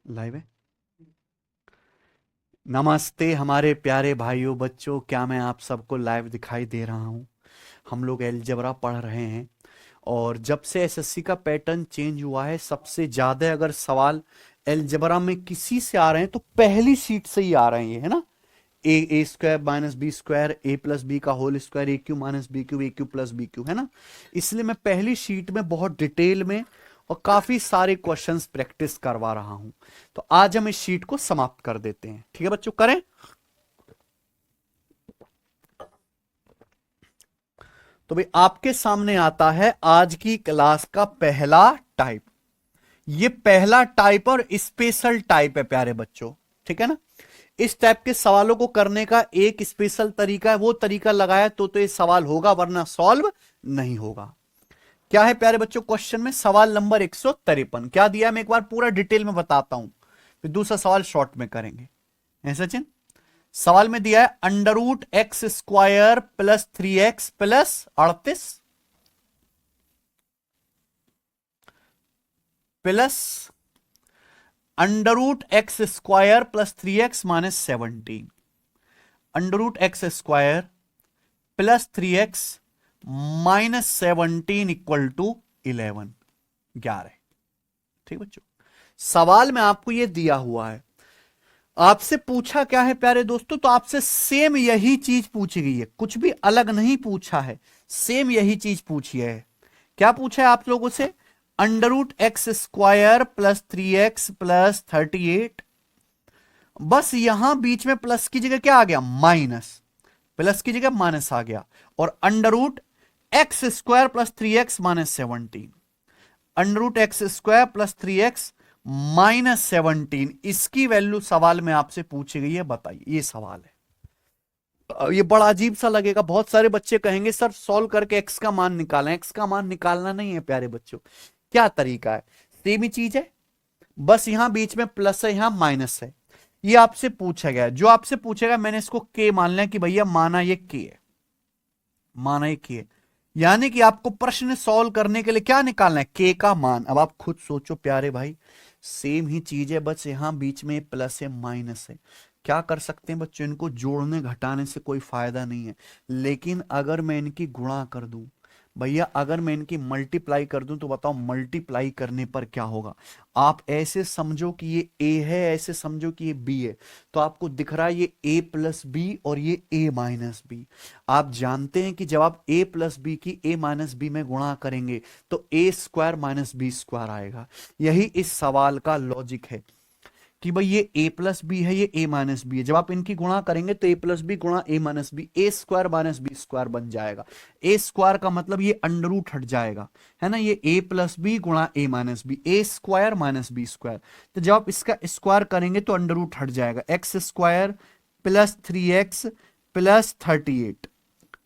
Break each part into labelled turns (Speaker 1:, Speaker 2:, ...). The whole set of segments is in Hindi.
Speaker 1: लाइव है। नमस्ते हमारे प्यारे भाइयों बच्चों, क्या मैं आप सबको लाइव दिखाई दे रहा हूँ? हम लोग अलजेब्रा पढ़ रहे हैं और जब से एसएससी का पैटर्न चेंज हुआ है, सबसे ज्यादा अगर सवाल अलजेब्रा में किसी से आ रहे हैं तो पहली सीट से ही आ रहे हैं, ये है ना। ए स्क्वायर माइनस बी स्क्वायर, ए प्लस बी का होल स्क्वायर, ए क्यू माइनस बी क्यू, ए क्यू प्लस बी क्यू, है ना। इसलिए मैं पहली शीट में बहुत डिटेल में और काफी सारे क्वेश्चंस प्रैक्टिस करवा रहा हूं। तो आज हम इस शीट को समाप्त कर देते हैं, ठीक है बच्चों, करें। तो भाई आपके सामने आता है आज की क्लास का पहला टाइप। ये पहला टाइप और स्पेशल टाइप है प्यारे बच्चों, ठीक है ना। इस टाइप के सवालों को करने का एक स्पेशल तरीका है, वो तरीका लगाया तो ये सवाल होगा, वरना सॉल्व नहीं होगा। क्या है प्यारे बच्चों क्वेश्चन में? सवाल नंबर 153 क्या दिया है, मैं एक बार पूरा डिटेल में बताता हूं, फिर दूसरा सवाल शॉर्ट में करेंगे। है सचिन? सवाल में दिया है under root x square plus 3x plus 38 plus under root x square plus 3x minus 17। Under root x square plus 3x minus 17 equal to 11। ठीक बच्चों, सवाल में आपको यह दिया हुआ है। आपसे पूछा क्या है प्यारे दोस्तों? तो आपसे सेम यही चीज पूछी गई है, कुछ भी अलग नहीं पूछा है, सेम यही चीज पूछी है। क्या पूछा है आप लोगों से? Under root x square plus 3x plus 38। बस यहां बीच में प्लस की जगह क्या आ गया? माइनस। प्लस की जगह माइनस आ गया। और under root x square plus 3x minus 17। Under root x square plus 3x minus 17, इसकी वैल्यू सवाल में आपसे पूछी गई है, बताइए। ये सवाल है, ये बड़ा अजीब सा लगेगा। बहुत सारे बच्चे कहेंगे सर सॉल्व करके एक्स का मान निकालें। एक्स का मान निकालना नहीं है प्यारे बच्चों। क्या तरीका है? सेम ही चीज है, बस यहां बीच में प्लस है, यहां माइनस है। ये आपसे पूछा गया, जो आपसे पूछेगा मैंने इसको के मान लिया कि भैया माना ये के है, माना ये के है। यानी कि आपको प्रश्न सॉल्व करने के लिए क्या निकालना है? के का मान। अब आप खुद सोचो प्यारे भाई, सेम ही चीज है, बस यहां बीच में प्लस है माइनस है। क्या कर सकते हैं बच्चों? इनको जोड़ने घटाने से कोई फायदा नहीं है। लेकिन अगर मैं इनकी गुणा कर दूं, भैया अगर मैं इनकी मल्टीप्लाई कर दूं, तो बताओ मल्टीप्लाई करने पर क्या होगा? आप ऐसे समझो कि ये ए है, ऐसे समझो कि ये बी है। तो आपको दिख रहा है ये ए प्लस बी और ये ए माइनस बी। आप जानते हैं कि जब आप ए प्लस बी की ए माइनस बी में गुणा करेंगे तो ए स्क्वायर माइनस बी स्क्वायर आएगा। यही इस सवाल का लॉजिक है कि भाई ये a प्लस बी है, ये a माइनस बी है। जब आप इनकी गुणा करेंगे तो a प्लस बी गुणा a minus B, A square minus B square बन जाएगा। ए स्क्वायर का मतलब ये अंडर रूट हट जाएगा, है ना। ये a प्लस बी गुणा a minus B, A square minus B square. तो जब आप इसका स्क्वायर करेंगे तो अंडर रूट हट जाएगा। X square plus 3x plus 38,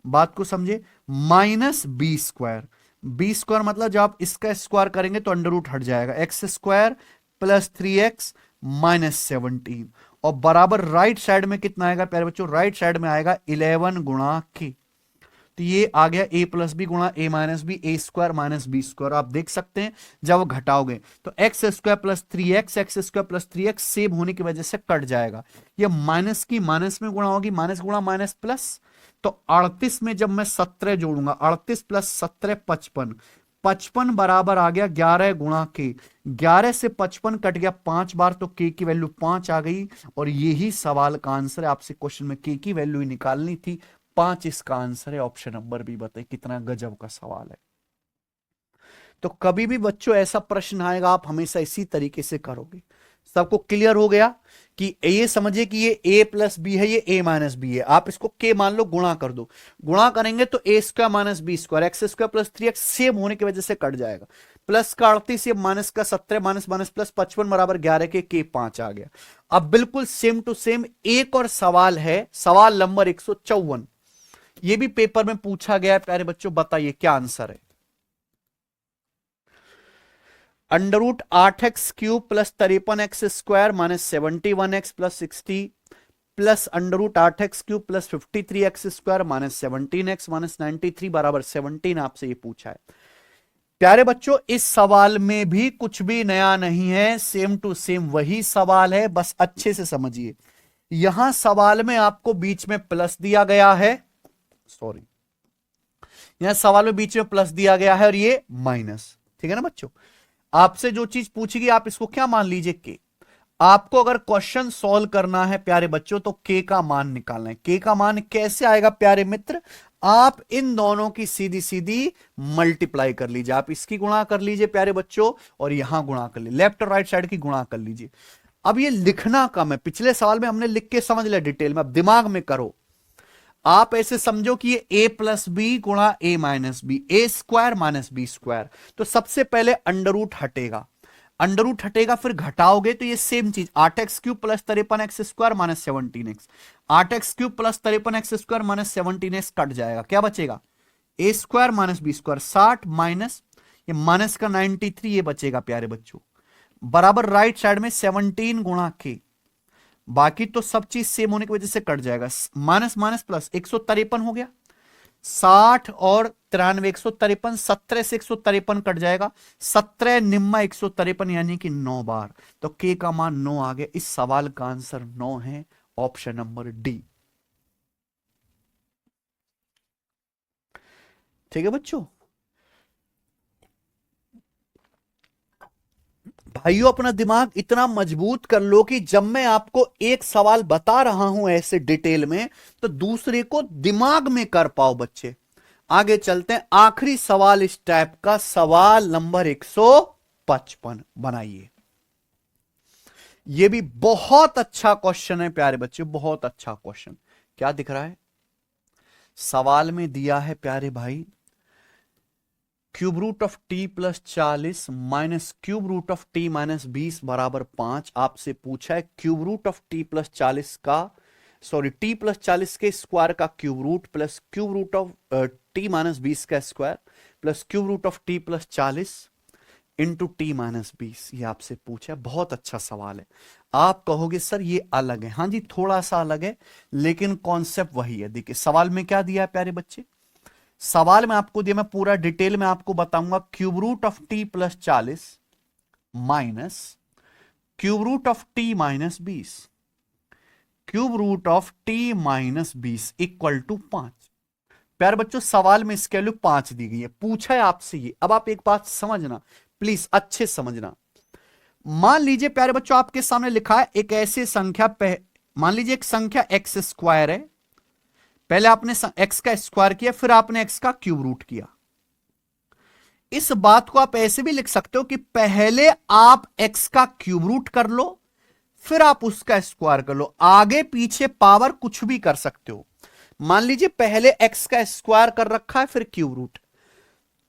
Speaker 1: बात को समझे, minus B square. B square मतलब जब आप इसका स्क्वायर करेंगे तो अंडर रूट हट जाएगा। X square plus 3x minus 17, और बराबर राइट साइड में कितना आएगा प्यारे बच्चों? राइट साइड में आएगा 11 गुणा के। तो ये आ गया ए प्लस बी गुणा A minus B, A square minus B square. आप देख सकते हैं जब घटाओगे तो x square plus 3x, x square plus 3x same होने की वजह से कट जाएगा। ये माइनस की माइनस में गुणा होगी, माइनस गुणा माइनस प्लस। तो 38 में जब मैं 17 जोड़ूंगा, 38 प्लस 17 55, 55 बराबर आ गया 11 गुणा के। 11 से 55 कट गया 5 बार, तो के की वैल्यू 5 आ गई। और यही सवाल का आंसर है। आपसे क्वेश्चन में के की वैल्यू ही निकालनी थी, 5 इसका आंसर है। Option number B. बताइए कितना गजब का सवाल है। तो कभी भी बच्चों ऐसा प्रश्न आएगा, आप हमेशा इसी तरीके से करोगे। सबको क्लियर हो गया कि ये समझिए कि ये a प्लस बी है, ये a माइनस बी है। आप इसको k मान लो, गुणा कर दो। गुणा करेंगे तो a square minus B square, x square plus 3x same होने की वजह से कट जाएगा। प्लस का 38, ये माइनस का 17, माइनस माइनस प्लस 55 बराबर 11 के k 5 आ गया। अब बिल्कुल सेम टू सेम एक और सवाल है, सवाल नंबर 154। ये भी पेपर में पूछा गया है प्यारे बच्चों, बताइए क्या आंसर है? Under root 8x cube plus 53x square minus 71x plus 60 plus under root 8x cube plus 53x square minus 17x minus 93 बराबर 17 आपसे ये पूछा है। प्यारे बच्चों इस सवाल में भी कुछ भी नया नहीं है, सेम टू सेम वही सवाल है, बस अच्छे से समझिए। यहां सवाल में आपको बीच में प्लस दिया गया है, सॉरी, यहां सवाल में बीच में प्लस दिया गया है और ये माइनस, ठीक है ना बच्चों। आपसे जो चीज पूछेगी आप इसको क्या मान लीजिए के। आपको अगर क्वेश्चन सॉल्व करना है प्यारे बच्चों तो के का मान निकालना है। के का मान कैसे आएगा प्यारे मित्र, आप इन दोनों की सीधी सीधी मल्टीप्लाई कर लीजिए, आप इसकी गुणा कर लीजिए प्यारे बच्चों और यहां गुणा कर लीजिए, लेफ्ट और राइट साइड की गुणा कर लीजिए। अब ये लिखना कम है, पिछले सवाल में हमने लिख के समझ लिया डिटेल में, अब दिमाग में करो। आप ऐसे समझो कि ये ए प्लस बी गुणा A minus B, A square minus B square. तो सबसे पहले अंडर रूट हटेगा, अंडर रूट हटेगा फिर घटाओगे तो ये सेम चीज 8x³ plus 53x² minus 17x, 8x³ plus 53x² minus 17x cut जाएगा, क्या बचेगा A square minus B square 60 minus ये माइनस का 93 ये बचेगा प्यारे बच्चों, बराबर राइट साइड में 17 गुणा के, बाकी तो सब चीज सेम होने की वजह से कट जाएगा, माइनस माइनस प्लस 153 हो गया, 60 और 93 153, 17 से 153 कट जाएगा, 17 निम्मा 153 यानी कि 9 बार, तो के का मान 9 आ गया। इस सवाल का आंसर 9 है, ऑप्शन नंबर डी। ठीक है बच्चों, भाइयों अपना दिमाग इतना मजबूत कर लो कि जब मैं आपको एक सवाल बता रहा हूं ऐसे डिटेल में तो दूसरे को दिमाग में कर पाओ बच्चे। आगे चलते हैं, आखिरी सवाल इस टाइप का, सवाल नंबर 155 बनाइए। यह भी बहुत अच्छा क्वेश्चन है प्यारे बच्चे, बहुत अच्छा क्वेश्चन। क्या दिख रहा है सवाल में दिया है प्यारे भाई, cube root of T plus 40 minus cube root of T minus 20 बराबर 5। आपसे पूछा है cube root of T plus 40 का, सॉरी टी प्लस 40 के स्क्वायर का cube root plus cube root of T minus 20 का square plus cube root of T plus 40 into t minus 20। ये आपसे पूछा है, बहुत अच्छा सवाल है। आप कहोगे सर ये अलग है, हाँ जी थोड़ा सा अलग है लेकिन कॉन्सेप्ट वही है। देखिए सवाल में क्या दिया है प्यारे बच्चे, सवाल में आपको दिया, मैं पूरा डिटेल में आपको बताऊंगा, cube root of T plus 40 minus cube root of T minus 20, cube root of T minus 20 equal to 5। प्यारे बच्चों सवाल में इसकी वैल्यू 5 दी गई है, पूछा है आपसे ये। अब आप एक बात समझना प्लीज, अच्छे समझना। मान लीजिए प्यारे बच्चों आपके सामने लिखा है एक ऐसी संख्या, मान लीजिए एक संख्या एक्स स्क्वायर है, पहले आपने एक्स का स्क्वायर किया फिर आपने एक्स का क्यूब रूट किया। इस बात को आप ऐसे भी लिख सकते हो कि पहले आप एक्स का क्यूब रूट कर लो फिर आप उसका स्क्वायर कर लो, आगे पीछे पावर कुछ भी कर सकते हो। मान लीजिए पहले एक्स का स्क्वायर कर रखा है फिर क्यूब रूट,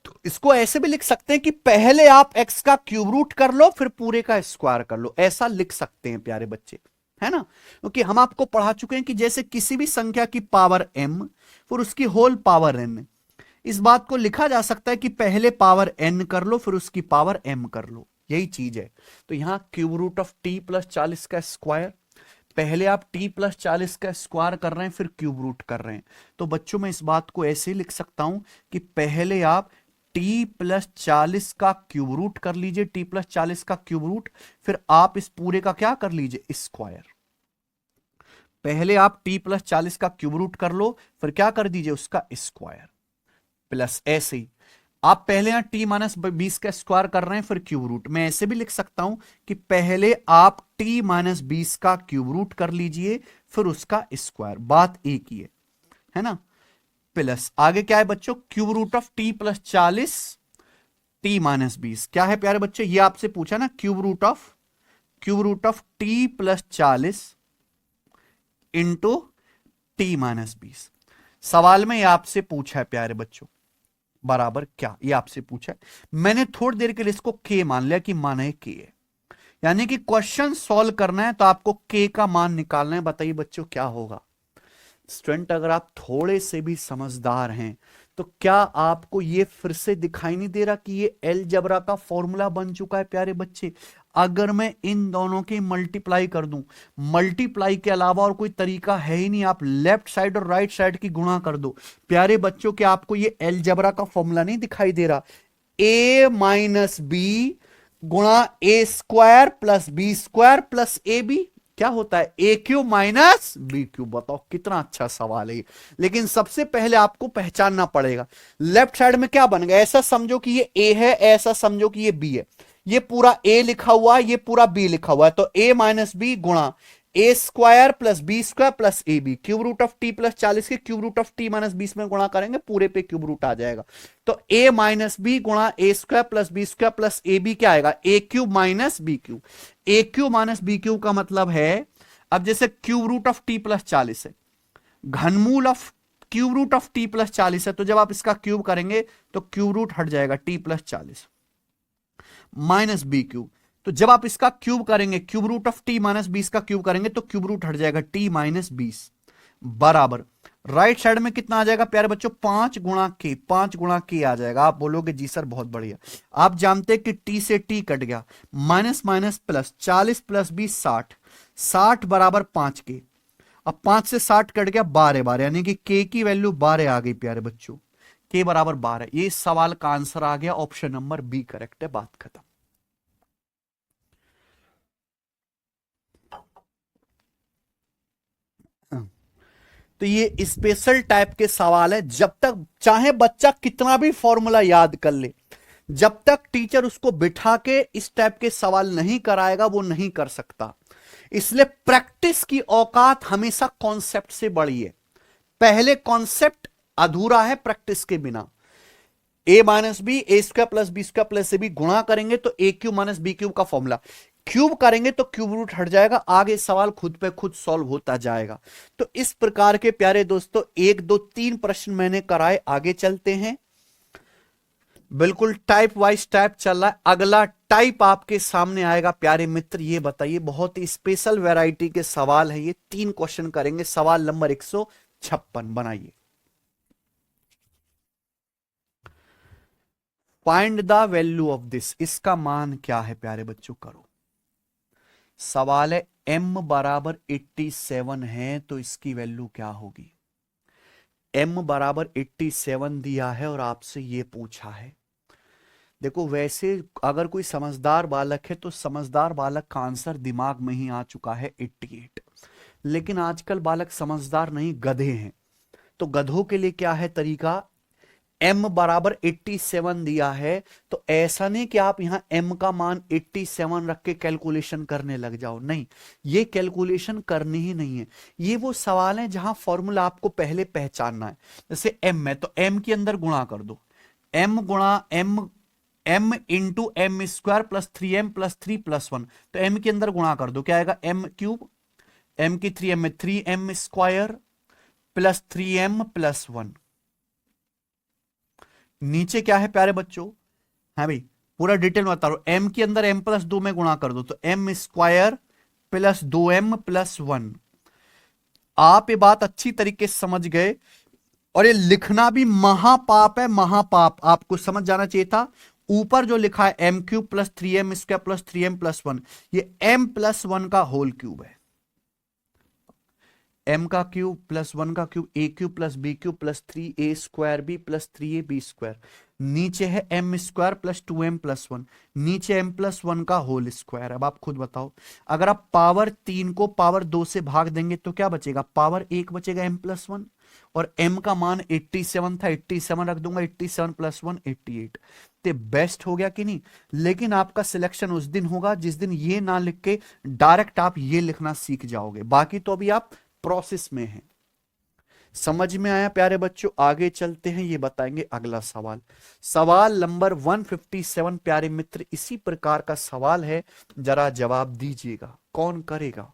Speaker 1: तो इसको ऐसे भी लिख सकते हैं कि पहले आप एक्स का क्यूब रूट कर लो फिर पूरे का स्क्वायर कर लो, ऐसा लिख सकते हैं प्यारे बच्चे, है ना। क्योंकि हम आपको पढ़ा चुके हैं कि जैसे किसी भी संख्या की पावर m फिर उसकी होल पावर n, इस बात को लिखा जा सकता है कि पहले पावर n कर लो फिर उसकी पावर m कर लो, यही चीज है। तो यहां cube root of T plus 40 का स्क्वायर, पहले आप टी प्लस 40 का स्क्वायर कर रहे हैं फिर क्यूब रूट कर रहे हैं, तो बच्चों मैं इस बात को ऐसे लिख सकता हूं कि पहले आप टी प्लस 40 का क्यूब रूट कर लीजिए, टी प्लस 40 का क्यूब रूट, फिर आप इस पूरे का क्या कर लीजिए स्क्वायर। पहले आप टी प्लस 40 का क्यूब रूट कर लो फिर क्या कर दीजिए उसका स्क्वायर, प्लस ऐसे ही आप पहले यहां टी माइनस 20 का स्क्वायर कर रहे हैं फिर क्यूब रूट। मैं ऐसे भी लिख सकता हूं कि पहले आप टी माइनस 20 का क्यूब रूट कर लीजिए फिर उसका स्क्वायर, बात एक ही है ना। प्लस आगे क्या है बच्चों, cube root of T plus 40 t minus 20 क्या है प्यारे बच्चों, ये आपसे पूछा ना, cube root of T plus 40 into t minus 20। सवाल में ये आपसे पूछा है प्यारे बच्चों, बराबर क्या, ये आपसे पूछा है। मैंने थोड़ी देर के लिए इसको के मान लिया कि मान है के है, यानी कि क्वेश्चन सॉल्व करना है तो आपको के का मान निकालना है। बताइए बच्चों क्या होगा। स्टूडेंट अगर आप थोड़े से भी समझदार हैं तो क्या आपको ये फिर से दिखाई नहीं दे रहा कि ये अलजेब्रा का फॉर्मूला बन चुका है प्यारे बच्चे। अगर मैं इन दोनों की मल्टीप्लाई कर दूं, मल्टीप्लाई के अलावा और कोई तरीका है ही नहीं, आप लेफ्ट साइड और राइट साइड की गुणा कर दो। प्यारे बच्चों क्या आपको ये अलजेब्रा का फॉर्मूला नहीं दिखाई दे रहा, ए माइनस बी गुणा ए square plus B square plus ए बी क्या होता है, ए क्यूब माइनस बी क्यूब। बताओ कितना अच्छा सवाल है ये। लेकिन सबसे पहले आपको पहचानना पड़ेगा लेफ्ट साइड में क्या बन गया। ऐसा समझो कि ये ए है, ऐसा समझो कि ये बी है। ये पूरा ए लिखा हुआ है, ये पूरा बी लिखा हुआ है, तो ए माइनस बी गुणा ए square plus B square plus A B, cube root of T plus 40 के cube root of T minus 20 में गुणा करेंगे, पूरे पे क्यूब रूट आ जाएगा। तो ए माइनस बी गुणा ए square plus B square plus ए बी क्या आएगा, A cube minus B cube. A cube minus B cube का मतलब है, अब जैसे cube root of T plus 40 है, घनमूल of cube root of T plus 40 है, तो जब आप इसका क्यूब करेंगे तो क्यूब रूट हट जाएगा t plus 40 minus B cube. तो जब आप इसका क्यूब करेंगे, cube root of T minus 20 का क्यूब करेंगे तो क्यूब रूट हट जाएगा टी माइनस 20 बराबर राइट साइड में कितना आ जाएगा प्यारे बच्चों, 5 गुणा के, 5 गुणा के आ जाएगा। आप बोलोगे जी सर बहुत बढ़िया, आप जानते हैं कि टी से टी कट गया, माइनस माइनस प्लस, 40 प्लस 20 60, 60 बराबर 5 के। अब 5 से 60 कट गया 12 12, यानी कि के की वैल्यू 12 आ गई प्यारे बच्चों, के बराबर 12। ये इस सवाल का आंसर आ गया, ऑप्शन नंबर बी करेक्ट है, बात खत्म। तो ये स्पेशल टाइप के सवाल है, जब तक चाहे बच्चा कितना भी फॉर्मूला याद कर ले, जब तक टीचर उसको बिठा के इस टाइप के सवाल नहीं कराएगा वो नहीं कर सकता। इसलिए प्रैक्टिस की औकात हमेशा कॉन्सेप्ट से बड़ी है। पहले कॉन्सेप्ट अधूरा है प्रैक्टिस के बिना। A minus B A square plus B square plus A B गुणा करेंगे तो A cube minus B cube का फॉर्मूला, क्यूब करेंगे तो क्यूब रूट हट जाएगा, आगे सवाल खुद पे खुद सॉल्व होता जाएगा। तो इस प्रकार के प्यारे दोस्तों 1 2 3 प्रश्न मैंने कराए, आगे चलते हैं। बिल्कुल टाइप वाइज टाइप चल रहा है। अगला टाइप आपके सामने आएगा प्यारे मित्र, ये बताइए, बहुत ही स्पेशल वैरायटी के सवाल है ये, 3 क्वेश्चन करेंगे। सवाल नंबर 156 बनाइए। Find the value of this, इसका मान क्या है प्यारे बच्चों, करो। सवाल है m बराबर 87 है तो इसकी वैल्यू क्या होगी। m बराबर 87 दिया है और आपसे ये पूछा है। देखो वैसे अगर कोई समझदार बालक है तो समझदार बालक का आंसर दिमाग में ही आ चुका है 88, लेकिन आजकल बालक समझदार नहीं, गधे हैं। तो गधों के लिए क्या है तरीका, m बराबर 87 दिया है तो ऐसा नहीं कि आप यहां m का मान 87 रख के कैलकुलेशन करने लग जाओ, नहीं, ये कैलकुलेशन करनी ही नहीं है। ये वो सवाल है जहां फॉर्मूला आपको पहले पहचानना है। जैसे m है तो m के अंदर गुणा कर दो, m गुणा m into m square plus 3m plus 3 plus 1, तो m के अंदर गुणा कर दो, क्या आएगा m क्यूब, m की 3m में 3m square plus 3m plus 1। नीचे क्या है प्यारे बच्चों, हाँ भाई पूरा डिटेल में बता रहा हूं, m के अंदर m प्लस 2 में गुणा कर दो तो m square plus 2m plus 1। आप ये बात अच्छी तरीके से समझ गए, और ये लिखना भी महापाप है, महापाप, आपको समझ जाना चाहिए था। ऊपर जो लिखा है m cube plus 3m square plus 3m plus 1, ये m प्लस 1 का होल क्यूब है। m का क्यूब प्लस 1 का cube, a cube plus b cube plus 3a square b plus 3ab square. नीचे है m square plus 2m plus 1, नीचे m प्लस 1 का होल स्क्वायर। अब आप खुद बताओ, अगर आप पावर 3 को पावर 2 से भाग देंगे तो क्या बचेगा, पावर 1 बचेगा m प्लस 1, और m का मान 87 था, 87 रख दूंगा, 87 प्लस 1 88। तो बेस्ट हो गया कि नहीं। लेकिन आपका सिलेक्शन उस दिन होगा जिस दिन ये ना लिख के डायरेक्ट आप ये लिखना सीख जाओगे, बाकी तो अभी आप प्रोसेस में है। समझ में आया प्यारे बच्चों, आगे चलते हैं, ये बताएंगे अगला सवाल। सवाल नंबर 157 प्यारे मित्र इसी प्रकार का सवाल है, जरा जवाब दीजिएगा, कौन करेगा।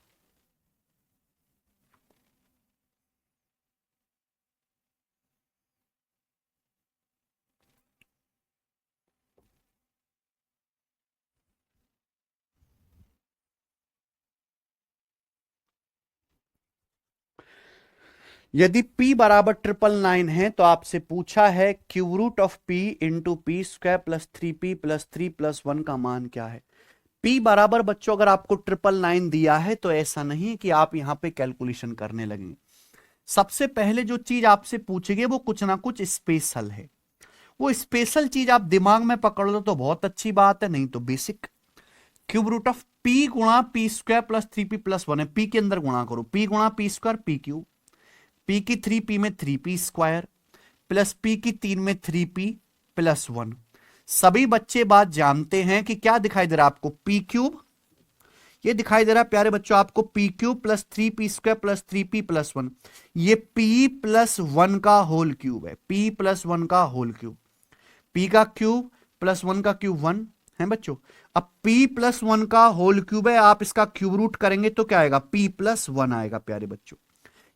Speaker 1: यदि p बराबर 999 है तो आपसे पूछा है cube root of p into p square plus 3p plus 3 plus 1 का मान क्या है। p बराबर बच्चों अगर आपको 999 दिया है तो ऐसा नहीं कि आप यहां पे कैलकुलेशन करने लगेंगे। सबसे पहले जो चीज आपसे पूछेंगे वो कुछ ना कुछ स्पेशल है, वो स्पेशल चीज आप दिमाग में पकड़ लो तो बहुत अच्छी बात है, नहीं तो basic. Cube root of p गुणा पी स्क्वायर प्लस 3p+1 है, पी के अंदर गुणा करो, पी गुणा p square p cube, p की 3p में 3p स्क्वायर प्लस पी की 3 में 3p+1। सभी बच्चे बात जानते हैं कि क्या दिखाई दे रहा है आपको, पी क्यूब, ये दिखाई दे रहा है प्यारे बच्चों आपको P cube plus 3p square plus 3p+1, ये p+1 का होल क्यूब है, p+1 का होल क्यूब, p का क्यूब प्लस 1 का क्यूब 1 है बच्चों। अब p+1 का होल क्यूब है, आप इसका क्यूब रूट करेंगे तो क्या आएगा, p+1 आएगा प्यारे बच्चों।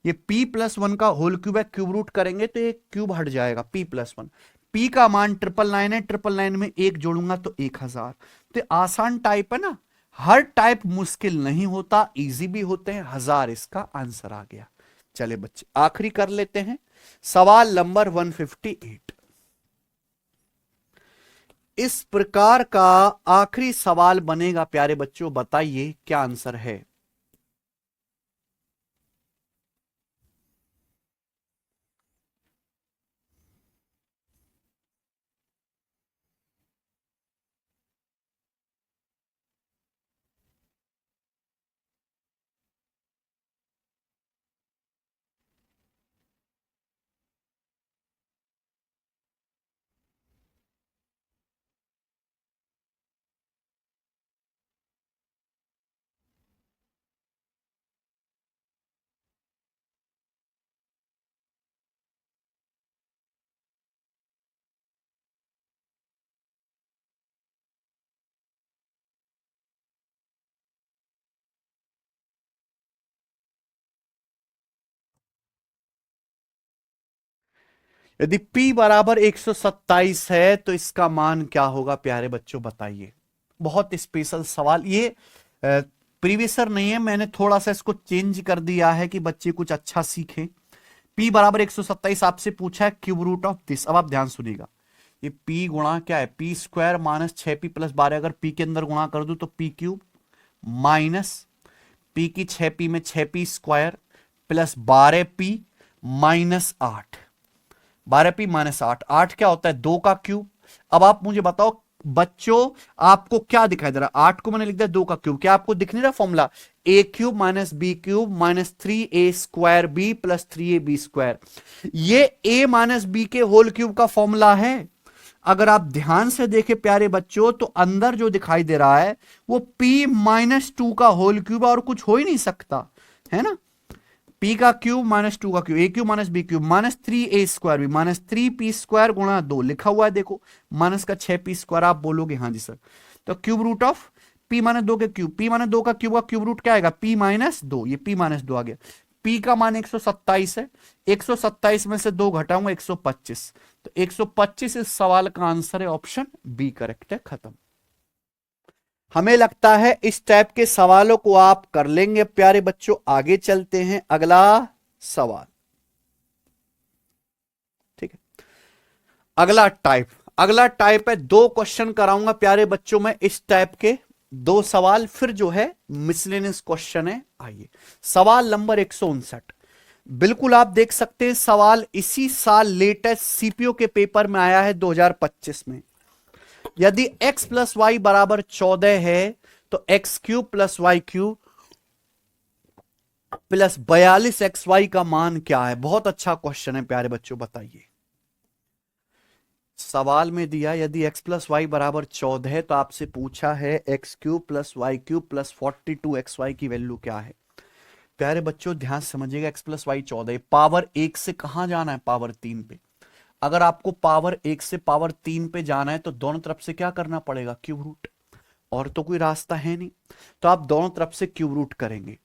Speaker 1: ये p+1 का होल क्यूब है, क्यूब रूट करेंगे तो ये क्यूब हट जाएगा, p+1। p का मान 999 है, 999 में एक जोड़ूंगा तो 1000। तो आसान टाइप है ना, हर टाइप मुश्किल नहीं होता, इजी भी होते हैं। 1000 इसका आंसर आ गया। चले बच्चे आखिरी कर लेते हैं, सवाल नंबर 158। इस प्रकार का आखिरी सवाल बनेगा प्यारे बच्चों, बताइए क्या आंसर है। यदि P बराबर 127 है तो इसका मान क्या होगा प्यारे बच्चों, बताइए। बहुत स्पेशल सवाल ये, प्रीवियसर नहीं है, मैंने थोड़ा सा इसको चेंज कर दिया है कि बच्चे कुछ अच्छा सीखें। P बराबर 127 आपसे पूछा है, क्यूब रूट ऑफ दिस। अब आप ध्यान सुनिएगा, ये P गुणा क्या है, पी स्क्वायर माइनस 6p+12, अगर P के अंदर गुणा कर दूं तो P क्यूब माइनस P की 6p में 6p square plus 12p minus 8, 12p minus 8, 8 क्या होता है 2 का क्यूब। अब आप मुझे बताओ बच्चों, आपको क्या दिखाई दे रहा है, 8 को मैंने लिख दिया 2 का क्यूब, क्या आपको दिख नहीं रहा formula, A cube minus B cube minus 3a square B plus 3ab square, ये a माइनस बी के होल क्यूब का फॉर्मूला है। अगर आप ध्यान से देखें प्यारे बच्चों तो अंदर जो दिखाई दे रहा है वो p-2 का होल क्यूब और कुछ हो ही नहीं सकता, है ना। p का क्यूब माइनस 2 का cube, A cube minus B cube minus 3a square भी माइनस 3p स्क्वायर गुणा 2 लिखा हुआ है, देखो माइनस का 6p स्क्वायर, आप बोलोगे हाँ जी सर। तो cube root of p minus 2 के क्यूब, p माइनस 2 का क्यूब रूट क्या आएगा, p माइनस 2, ये p माइनस 2 आ गया। p का मान 127 है, 127 में से 2 घटाऊंगा 125, तो 125 इस सवाल का आंसर है, ऑप्शन बी करेक्ट है, खत्म। हमें लगता है इस टाइप के सवालों को आप कर लेंगे प्यारे बच्चों। आगे चलते हैं, अगला सवाल, ठीक है। अगला टाइप है, 2 क्वेश्चन कराऊंगा प्यारे बच्चों में इस टाइप के, 2 सवाल, फिर जो है मिसलेनियस क्वेश्चन है। आइए सवाल नंबर 159, बिल्कुल आप देख सकते हैं सवाल इसी साल लेटेस्ट सीपीओ के पेपर में आया है 2025 में। यदि x प्लस वाई बराबर 14 है तो x cube plus y cube plus 42xy का मान क्या है। बहुत अच्छा क्वेश्चन है प्यारे बच्चों, बताइए। सवाल में दिया यदि x प्लस वाई बराबर 14 है तो आपसे पूछा है x cube plus y cube plus 42xy की वैल्यू क्या है। प्यारे बच्चों ध्यान समझिएगा, x प्लस वाई 14 है, पावर 1 से कहां जाना है, पावर 3 पे। अगर आपको पावर 1 से पावर 3 पे जाना है तो दोनों तरफ से क्या करना पड़ेगा, क्यूब रूट, और तो कोई रास्ता है नहीं, तो आप दोनों तरफ से क्यूब रूट करेंगे।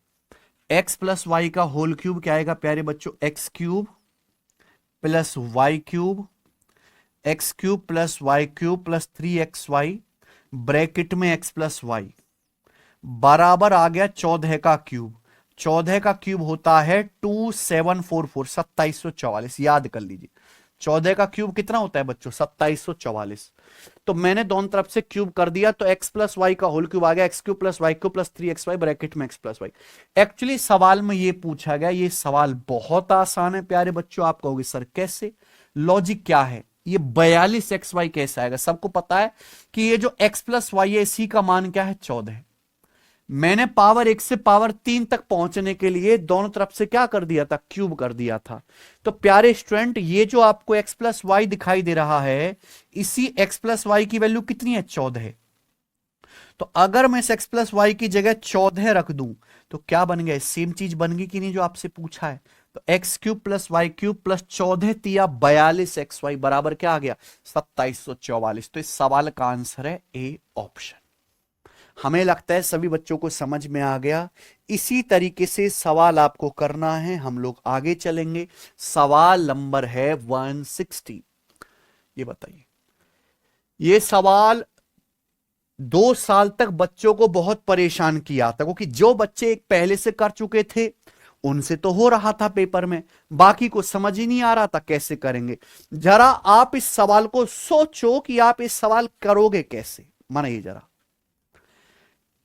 Speaker 1: x प्लस वाई का होल क्यूब क्या आएगा प्यारे बच्चों, x cube plus y cube, x cube plus y cube plus 3xy bracket में x प्लस वाई बराबर आ गया 14 का क्यूब। 14 का क्यूब होता है 2744, 2744, याद कर लीजिए। 14 का क्यूब कितना होता है बच्चों, 2744। तो मैंने दोनों तरफ से क्यूब कर दिया तो x प्लस वाई का होल क्यूब आ गया x cube plus y cube plus 3xy bracket में x प्लस वाई। एक्चुअली सवाल में ये पूछा गया, ये सवाल बहुत आसान है प्यारे बच्चों। आप कहोगे सर कैसे, लॉजिक क्या है, ये 42xy कैसे आएगा? सबको पता है कि ये जो x प्लस वाई है इसी का मान क्या है? 14। मैंने पावर 1 से पावर 3 तक पहुंचने के लिए दोनों तरफ से क्या कर दिया था? क्यूब कर दिया था। तो प्यारे स्टूडेंट, ये जो आपको x प्लस वाई दिखाई दे रहा है, इसी x प्लस वाई की वैल्यू कितनी है? 14। तो अगर मैं इस x प्लस वाई की जगह 14 रख दूं तो क्या बन गया? सेम चीज बन गई कि नहीं जो आपसे पूछा है? तो x cube plus y cube plus 14 तिया 42xy बराबर क्या आ गया? 2744। तो इस सवाल का आंसर है ए ऑप्शन। हमें लगता है सभी बच्चों को समझ में आ गया। इसी तरीके से सवाल आपको करना है, हम लोग आगे चलेंगे। सवाल नंबर है 160। ये बताइए, ये सवाल 2 साल तक बच्चों को बहुत परेशान किया था, क्योंकि जो बच्चे एक पहले से कर चुके थे उनसे तो हो रहा था पेपर में, बाकी को समझ ही नहीं आ रहा था कैसे करेंगे। जरा आप इस सवाल को सोचो कि आप इस सवाल करोगे कैसे। मानिए, जरा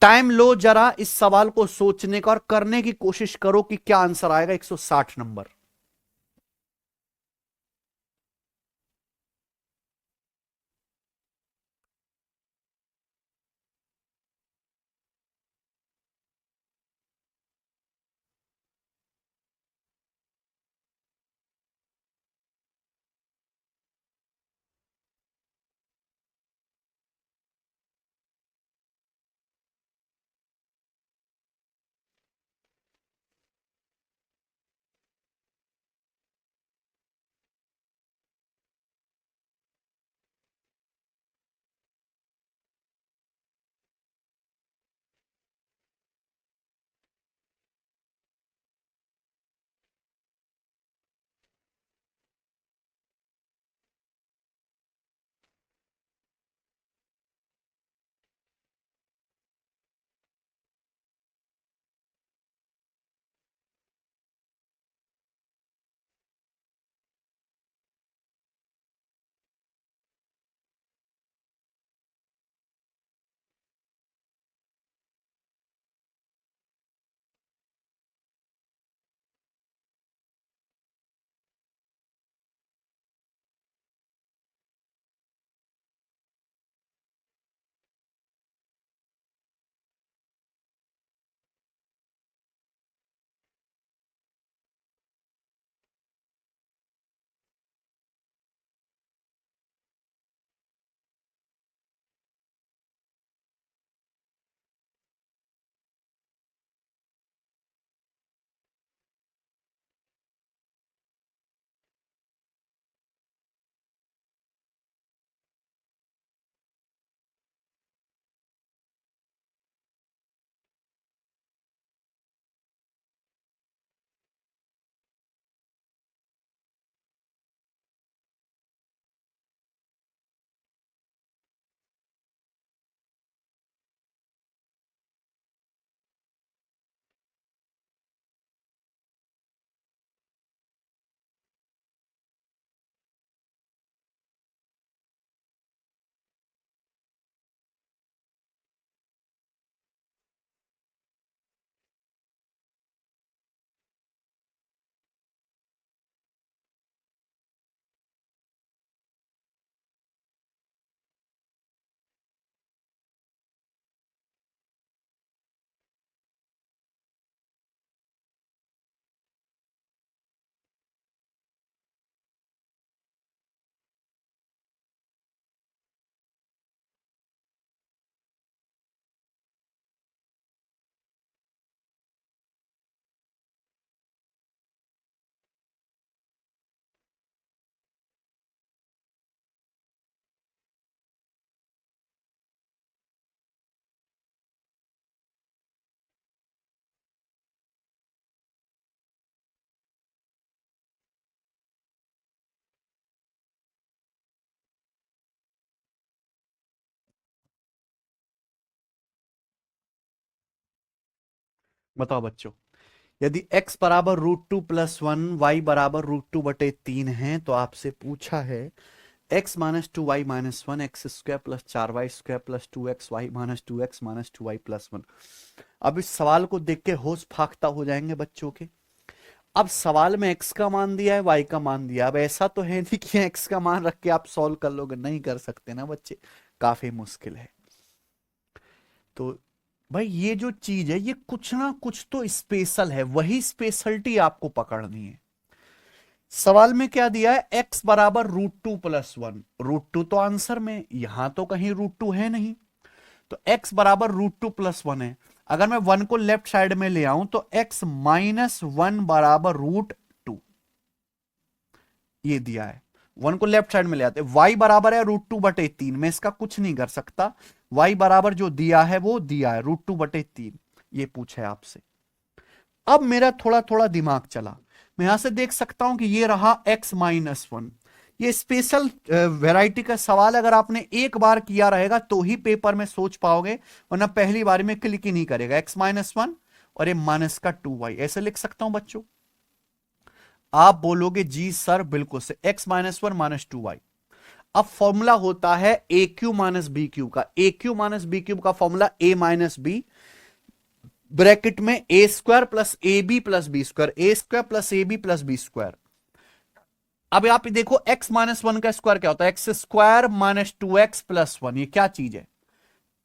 Speaker 1: टाइम लो, जरा इस सवाल को सोचने का और करने की कोशिश करो कि क्या आंसर आएगा। 160 नंबर। बताओ बच्चों, यदि x बराबर √2 + 1, y बराबर √2/3 है, तो आपसे पूछा है x minus 2y-1, x² + 4y² + 2xy -2x -2y + 1। अब इस सवाल को देख के होश फाख्ता हो जाएंगे बच्चों के। अब सवाल में x का मान दिया है, y का मान दिया। अब ऐसा तो है नहीं कि x का मान रख के आप सॉल्व कर लोगे, नहीं कर सकते ना बच्चे, काफी मुश्किल है। तो भाई ये जो चीज है ये कुछ ना कुछ तो स्पेशल है, वही स्पेशलिटी आपको पकड़नी है। सवाल में क्या दिया है, x बराबर √2+1। √2 तो आंसर में, यहां तो कहीं √2 है नहीं, तो x बराबर √2+1 है। अगर मैं 1 को लेफ्ट साइड में ले आऊं तो x -1 बराबर √2, ये दिया है। 1 को लेफ्ट साइड में ले आते, y बराबर है √2/3, मैं इसका कुछ नहीं कर सकता, y बराबर जो दिया है वो दिया है √2/3, ये पूछा है आपसे। अब मेरा थोड़ा थोड़ा दिमाग चला, मैं यहां से देख सकता हूं कि ये रहा x-1। ये स्पेशल वैरायटी का सवाल अगर आपने एक बार किया रहेगा तो ही पेपर में सोच पाओगे, वरना पहली बार में क्लिक ही नहीं करेगा। x-1 और ये माइनस का 2y, ऐसे लिख सकता हूं बच्चों। आप बोलोगे जी सर बिल्कुल से, x-1 -2y। अब फॉर्मूला होता है a cube minus b cube का। A cube minus B cube का formula a minus b bracket में a square plus A b plus B square, a square plus A b plus B square. अब आप देखो x-1 का स्क्वायर क्या होता है, x² -2x+1, ये क्या चीज है,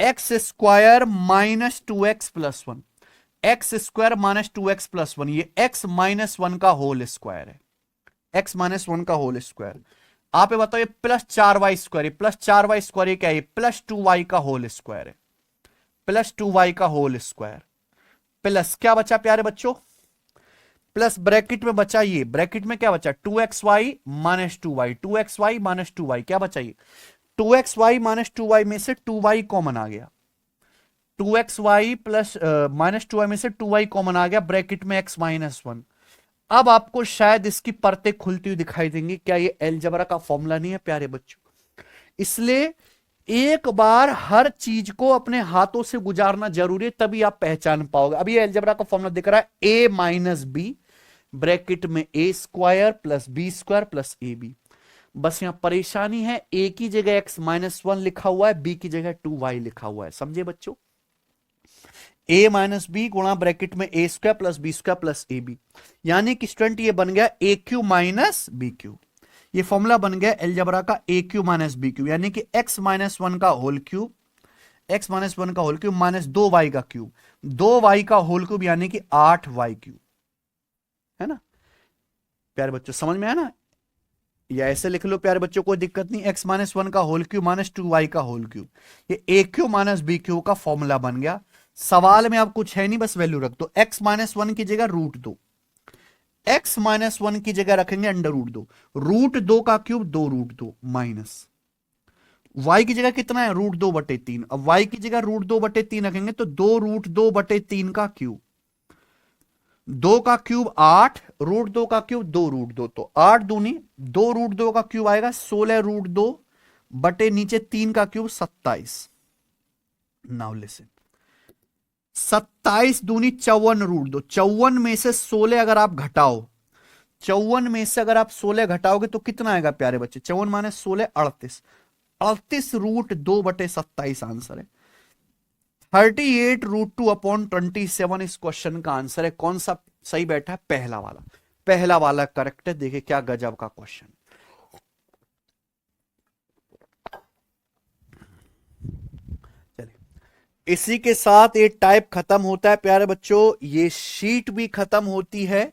Speaker 1: x² -2x+1, x² -2x+1, ये x-1 का होल स्क्वायर है, x-1 का होल स्क्वायर। आप ये बताओ, ये +4y², +4y² ये क्या है, +2y का होल स्क्वायर है, +2y का होल स्क्वायर, प्लस क्या बचा प्यारे बच्चों, प्लस ब्रैकेट में बचा, ये ब्रैकेट में क्या बचा, 2xy - 2y, 2xy - 2y, क्या बचा ये 2xy - 2y में से 2y कॉमन आ गया, 2xy प्लस -2y में से 2y कॉमन आ गया, ब्रैकेट में x-1। अब आपको शायद इसकी परतें खुलती हुई दिखाई देंगी, क्या ये अलजेब्रा का फॉर्मूला नहीं है प्यारे बच्चों। इसलिए एक बार हर चीज को अपने हाथों से गुजारना जरूरी है, तभी आप पहचान पाओगे। अब ये अलजेब्रा का फॉर्मूला दिख रहा है, a - b ब्रैकेट में a² plus b² plus ab। बस यहां परेशानी है, a की जगह x-1 लिखा हुआ है, b की जगह 2y लिखा हुआ है, समझे बच्चों। a - b गुणा ब्रैकेट में a² plus b² plus ab, यानी कि स्टूडेंट ये बन गया a³ माइनस b³। ये फॉर्मूला बन गया अलजेब्रा का a³ माइनस b³, यानी कि x-1 का होल क्यूब, x-1 का होल क्यूब माइनस 2y का क्यूब, 2y का होल क्यूब यानी कि 8y³, है ना प्यारे बच्चों, समझ में आया ना। या ऐसे लिख लो प्यारे बच्चों, कोई दिक्कत नहीं, x-1 का होल क्यूब माइनस 2y का होल क्यूब, ये a³ माइनस b³ का फॉर्मूला बन गया। सवाल में अब कुछ है नहीं, बस वैल्यू रख दो, x-1 की जगह √2, x-1 की जगह रखेंगे √2, √2 का क्यूब 2√2 माइनस y की जगह कितना है, √2/3। अब y की जगह √2/3 रखेंगे तो 2√2/3 का क्यूब, 2 का क्यूब 8, √2 का क्यूब 2√2, तो 8 दूनी 2√2 का क्यूब आएगा 16√2 बटे नीचे 3 का क्यूब 27। नाउ लिसन, 27 दूनी 54√2, 54 में से 16 अगर आप घटाओ, 54 में से अगर आप 16 घटाओगे तो कितना आएगा प्यारे बच्चे, 54 माइनस 16 38, 38√2/27 आंसर है। 38√2/27 इस क्वेश्चन का आंसर है। कौन सा सही बैठा है, पहला वाला, पहला वाला करेक्ट है। देखिए क्या गजब का क्वेश्चन। चलिए इसी के साथ ये टाइप खत्म होता है प्यारे बच्चों, ये शीट भी खत्म होती है।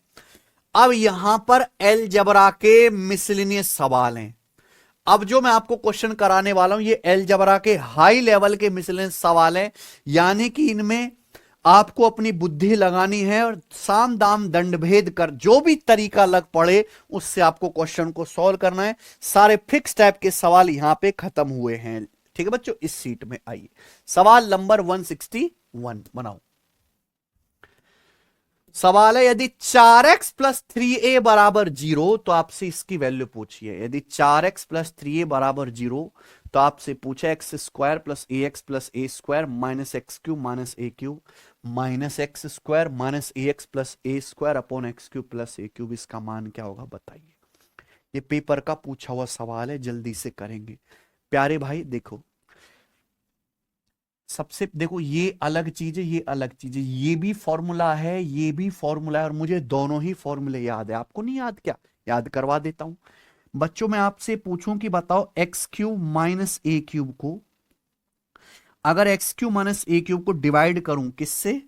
Speaker 1: अब यहां पर अलजेब्रा के मिसलिनियस सवाल हैं। अब जो मैं आपको क्वेश्चन कराने वाला हूं ये अलजेब्रा के हाई लेवल के मिसलिनियस सवाल हैं, यानी कि इनमें आपको अपनी बुद्धि लगानी है और साम दाम दंड भेद कर जो भी तरीका लग पड़े उससे आपको क्वेश्चन को सॉल्व करना है। सारे फिक्स टाइप के सवाल यहां पे खत्म हुए हैं, ठीक है बच्चों। इस सीट में आइए, सवाल नंबर 161 बनाओ। सवाल है, यदि 4x प्लस 3a बराबर 0 तो आपसे इसकी वैल्यू पूछिए। यदि 4x प्लस 3a बराबर 0 तो आपसे पूछे x² plus ax plus a square minus x³ minus a³ minus x² minus ax plus a square upon x³ plus a³, इसका मान क्या होगा बताइए। ये पेपर का पूछा हुआ सवाल है, जल्दी से करेंगे प्यारे भाई। देखो सबसे देखो, ये अलग चीज है, ये अलग चीज है, ये भी फॉर्मूला है, ये भी फॉर्मूला है, और मुझे दोनों ही फॉर्मूले याद है। आपको नहीं याद क्या? याद करवा देता हूं बच्चों। मैं आपसे पूछूं कि बताओ x cube minus a cube को, अगर x cube minus a cube को डिवाइड करूं किससे?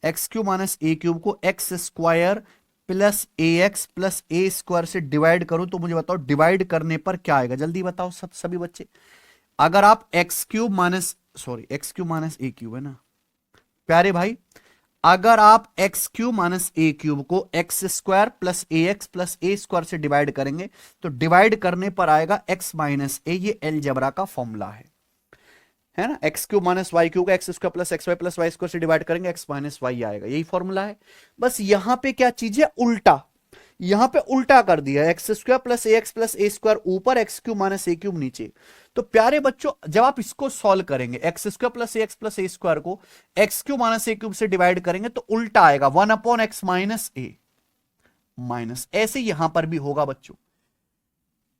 Speaker 1: X cube minus a cube को x square plus a x plus a square से डिवाइड करूं तो मुझे बताओ डिवाइड करने पर क्या आएगा? जल्दी बताओ सभी बच्चे। अगर आप x cube minus, sorry x cube minus a cube है ना प्यारे भाई, अगर आप x cube minus a cube को x square plus a x plus a square से डिवाइड करेंगे तो डिवाइड करने पर आएगा एक्स माइनस ए। ये अलजेब्रा का फॉर्मूला है ना। X cube minus y cube x square plus y square से डिवाइड करेंगे, एक्स माइनस वाई आएगा, यही फॉर्मूला है। बस यहां पे क्या चीज है? उल्टा। यहां पे उल्टा कर दिया, x square plus a square ऊपर, x cube minus a cube नीचे। तो प्यारे बच्चों जब आप इसको सॉल्व करेंगे, x square plus a square को x cube minus a cube से डिवाइड करेंगे तो उल्टा आएगा, 1/x माइनस ए माइनस। ऐसे यहां पर भी होगा बच्चों,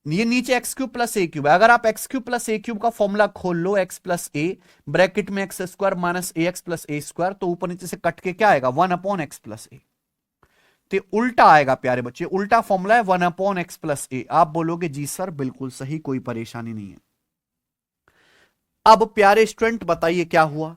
Speaker 1: ये नीचे एक्स क्यूब प्लस ए क्यूब है। अगर आप एक्स क्यूब प्लस ए क्यूब का फॉर्मूला खोल लो, एक्स प्लस ए ब्रैकेट में x square minus A x plus a square, तो ऊपर नीचे से कट के क्या आएगा? 1/x प्लस ए। तो उल्टा आएगा प्यारे बच्चे, उल्टा फॉर्मूला है 1/x प्लस ए। आप बोलोगे जी सर बिल्कुल सही, कोई परेशानी नहीं है। अब प्यारे स्टूडेंट बताइए क्या हुआ?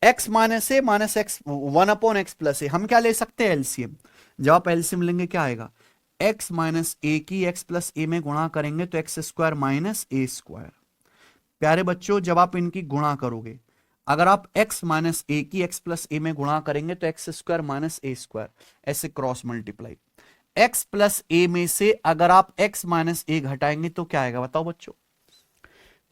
Speaker 1: x माइनस ए माइनस एक्स 1/x प्लस ए, हम क्या ले सकते हैं? एलसीएम। जब आप एलसीएम लेंगे क्या आएगा? x माइनस ए की x प्लस ए में गुणा करेंगे तो x square minus a square. प्यारे बच्चों जब आप इनकी गुणा करोगे, अगर आप x माइनस ए की x प्लस ए में गुणा करेंगे तो x square minus a square, ऐसे क्रॉस मल्टीप्लाई। x प्लस ए में से अगर आप x माइनस ए घटाएंगे तो क्या आएगा बताओ बच्चों?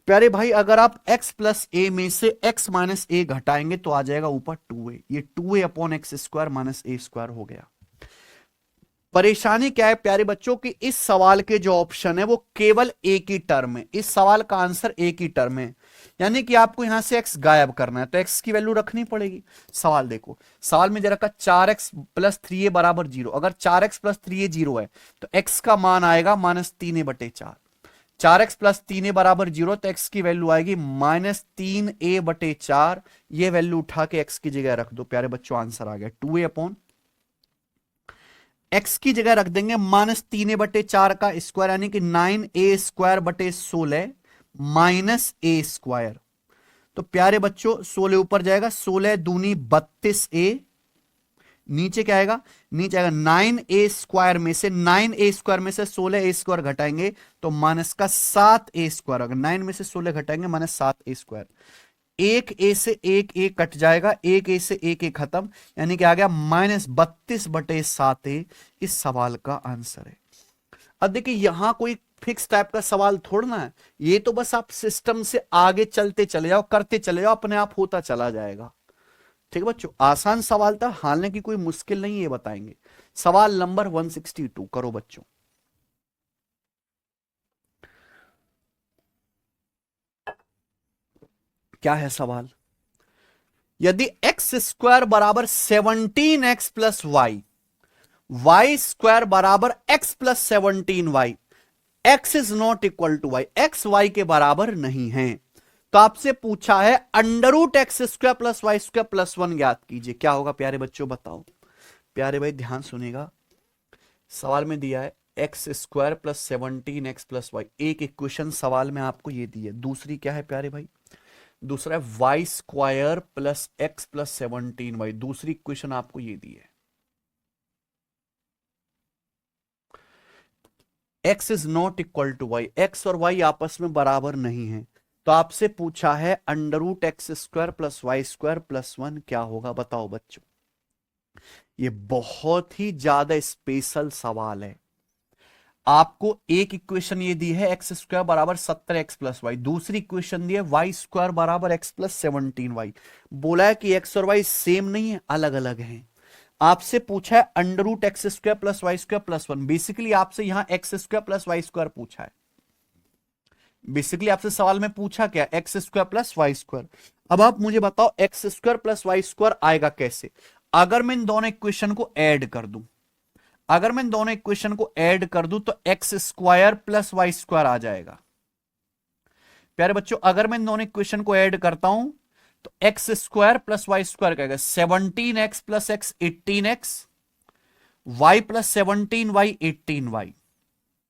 Speaker 1: प्यारे भाई अगर आप x प्लस ए में से x माइनस ए घटाएंगे तो आ जाएगा ऊपर 2a। ये 2a/x square minus a square हो गया। परेशानी क्या है प्यारे बच्चों कि इस सवाल के जो ऑप्शन है वो केवल एक ही टर्म है। इस सवाल का आंसर एक ही टर्म है, यानी कि आपको यहां से x गायब करना है तो x की वैल्यू रखनी पड़ेगी। सवाल देखो, सवाल में जरा का 4x प्लस 3a बराबर 0। अगर 4x प्लस 3a 0 है तो x का मान आएगा -3a/4। 4x प्लस 3a बराबर 0 तो x की वैल्यू आएगी -3a/4। ये वैल्यू उठा के x की जगह रख दो प्यारे बच्चों, आंसर आ गया 2a/, x की जगह रख देंगे -3a/4 का स्क्वायर, यानी कि 9a² / 16 - a²। तो प्यारे बच्चों 16 ऊपर जाएगा, 16 दूनी 32a, नीचे क्या आएगा? नीचे आएगा 9a² में से 16a² घटाएंगे तो -7a²। अगर 9 में से 16 घटाएंगे -7a²। एक ए से एक ए कट जाएगा, एक ए से एक ए खत्म, यानी कि आ गया -32/7a। इस सवाल का आंसर है। अब देखिए यहां कोई फिक्स टाइप का सवाल थोड़ना है, ये तो बस आप सिस्टम से आगे चलते चले जाओ, करते चले जाओ, अपने आप होता चला जाएगा। ठीक है बच्चों, आसान सवाल था, हालने की कोई मुश्किल नहीं, ये बताएंगे। सवाल नंबर 162 करो बच्चों। क्या है सवाल? यदि एक्स स्क्वायर बराबर 17x प्लस वाई स्क्वायर बराबर x plus 17y, x is not equal to y, x y के बराबर नहीं है, तो आपसे पूछा है √x² प्लस y² प्लस 1 ज्ञात कीजिए। क्या होगा प्यारे बच्चों बताओ? प्यारे भाई ध्यान सुनेगा, सवाल में दिया है x² plus 17x plus y. एक इक्वेशन सवाल में आपको ये दी है, दूसरी क्या है प्यारे भाई? दूसरा है y² plus x plus 17y। दूसरी इक्वेशन आपको ये दी है, x is not equal to y, x और y आपस में बराबर नहीं है, तो आपसे पूछा है √x² प्लस y² प्लस 1 क्या होगा बताओ बच्चों? ये बहुत ही ज्यादा स्पेशल सवाल है। आपको एक इक्वेशन ये दी है x² बराबर 17x प्लस वाई, दूसरी इक्वेशन दी है y² बराबर x प्लस 17y। बोला है कि x और y सेम नहीं है, अलग अलग हैं। आपसे पूछा है √x² plus y² plus 1। Basically आपसे यहां x² प्लस y² पूछा है। बेसिकली आपसे सवाल में पूछा क्या? x² plus y²। अब आप मुझे बताओ x² प्लस y² आएगा कैसे? अगर मैं इन दोनों इक्वेशन को ऐड कर दूं, अगर मैं दोनों इक्वेशन को ऐड कर दूं तो x² प्लस y² आ जाएगा। प्यारे बच्चों अगर मैं दोनों इक्वेशन को ऐड करता हूं तो x square plus y square क्या 17x plus x 18x, y plus 17y 18y।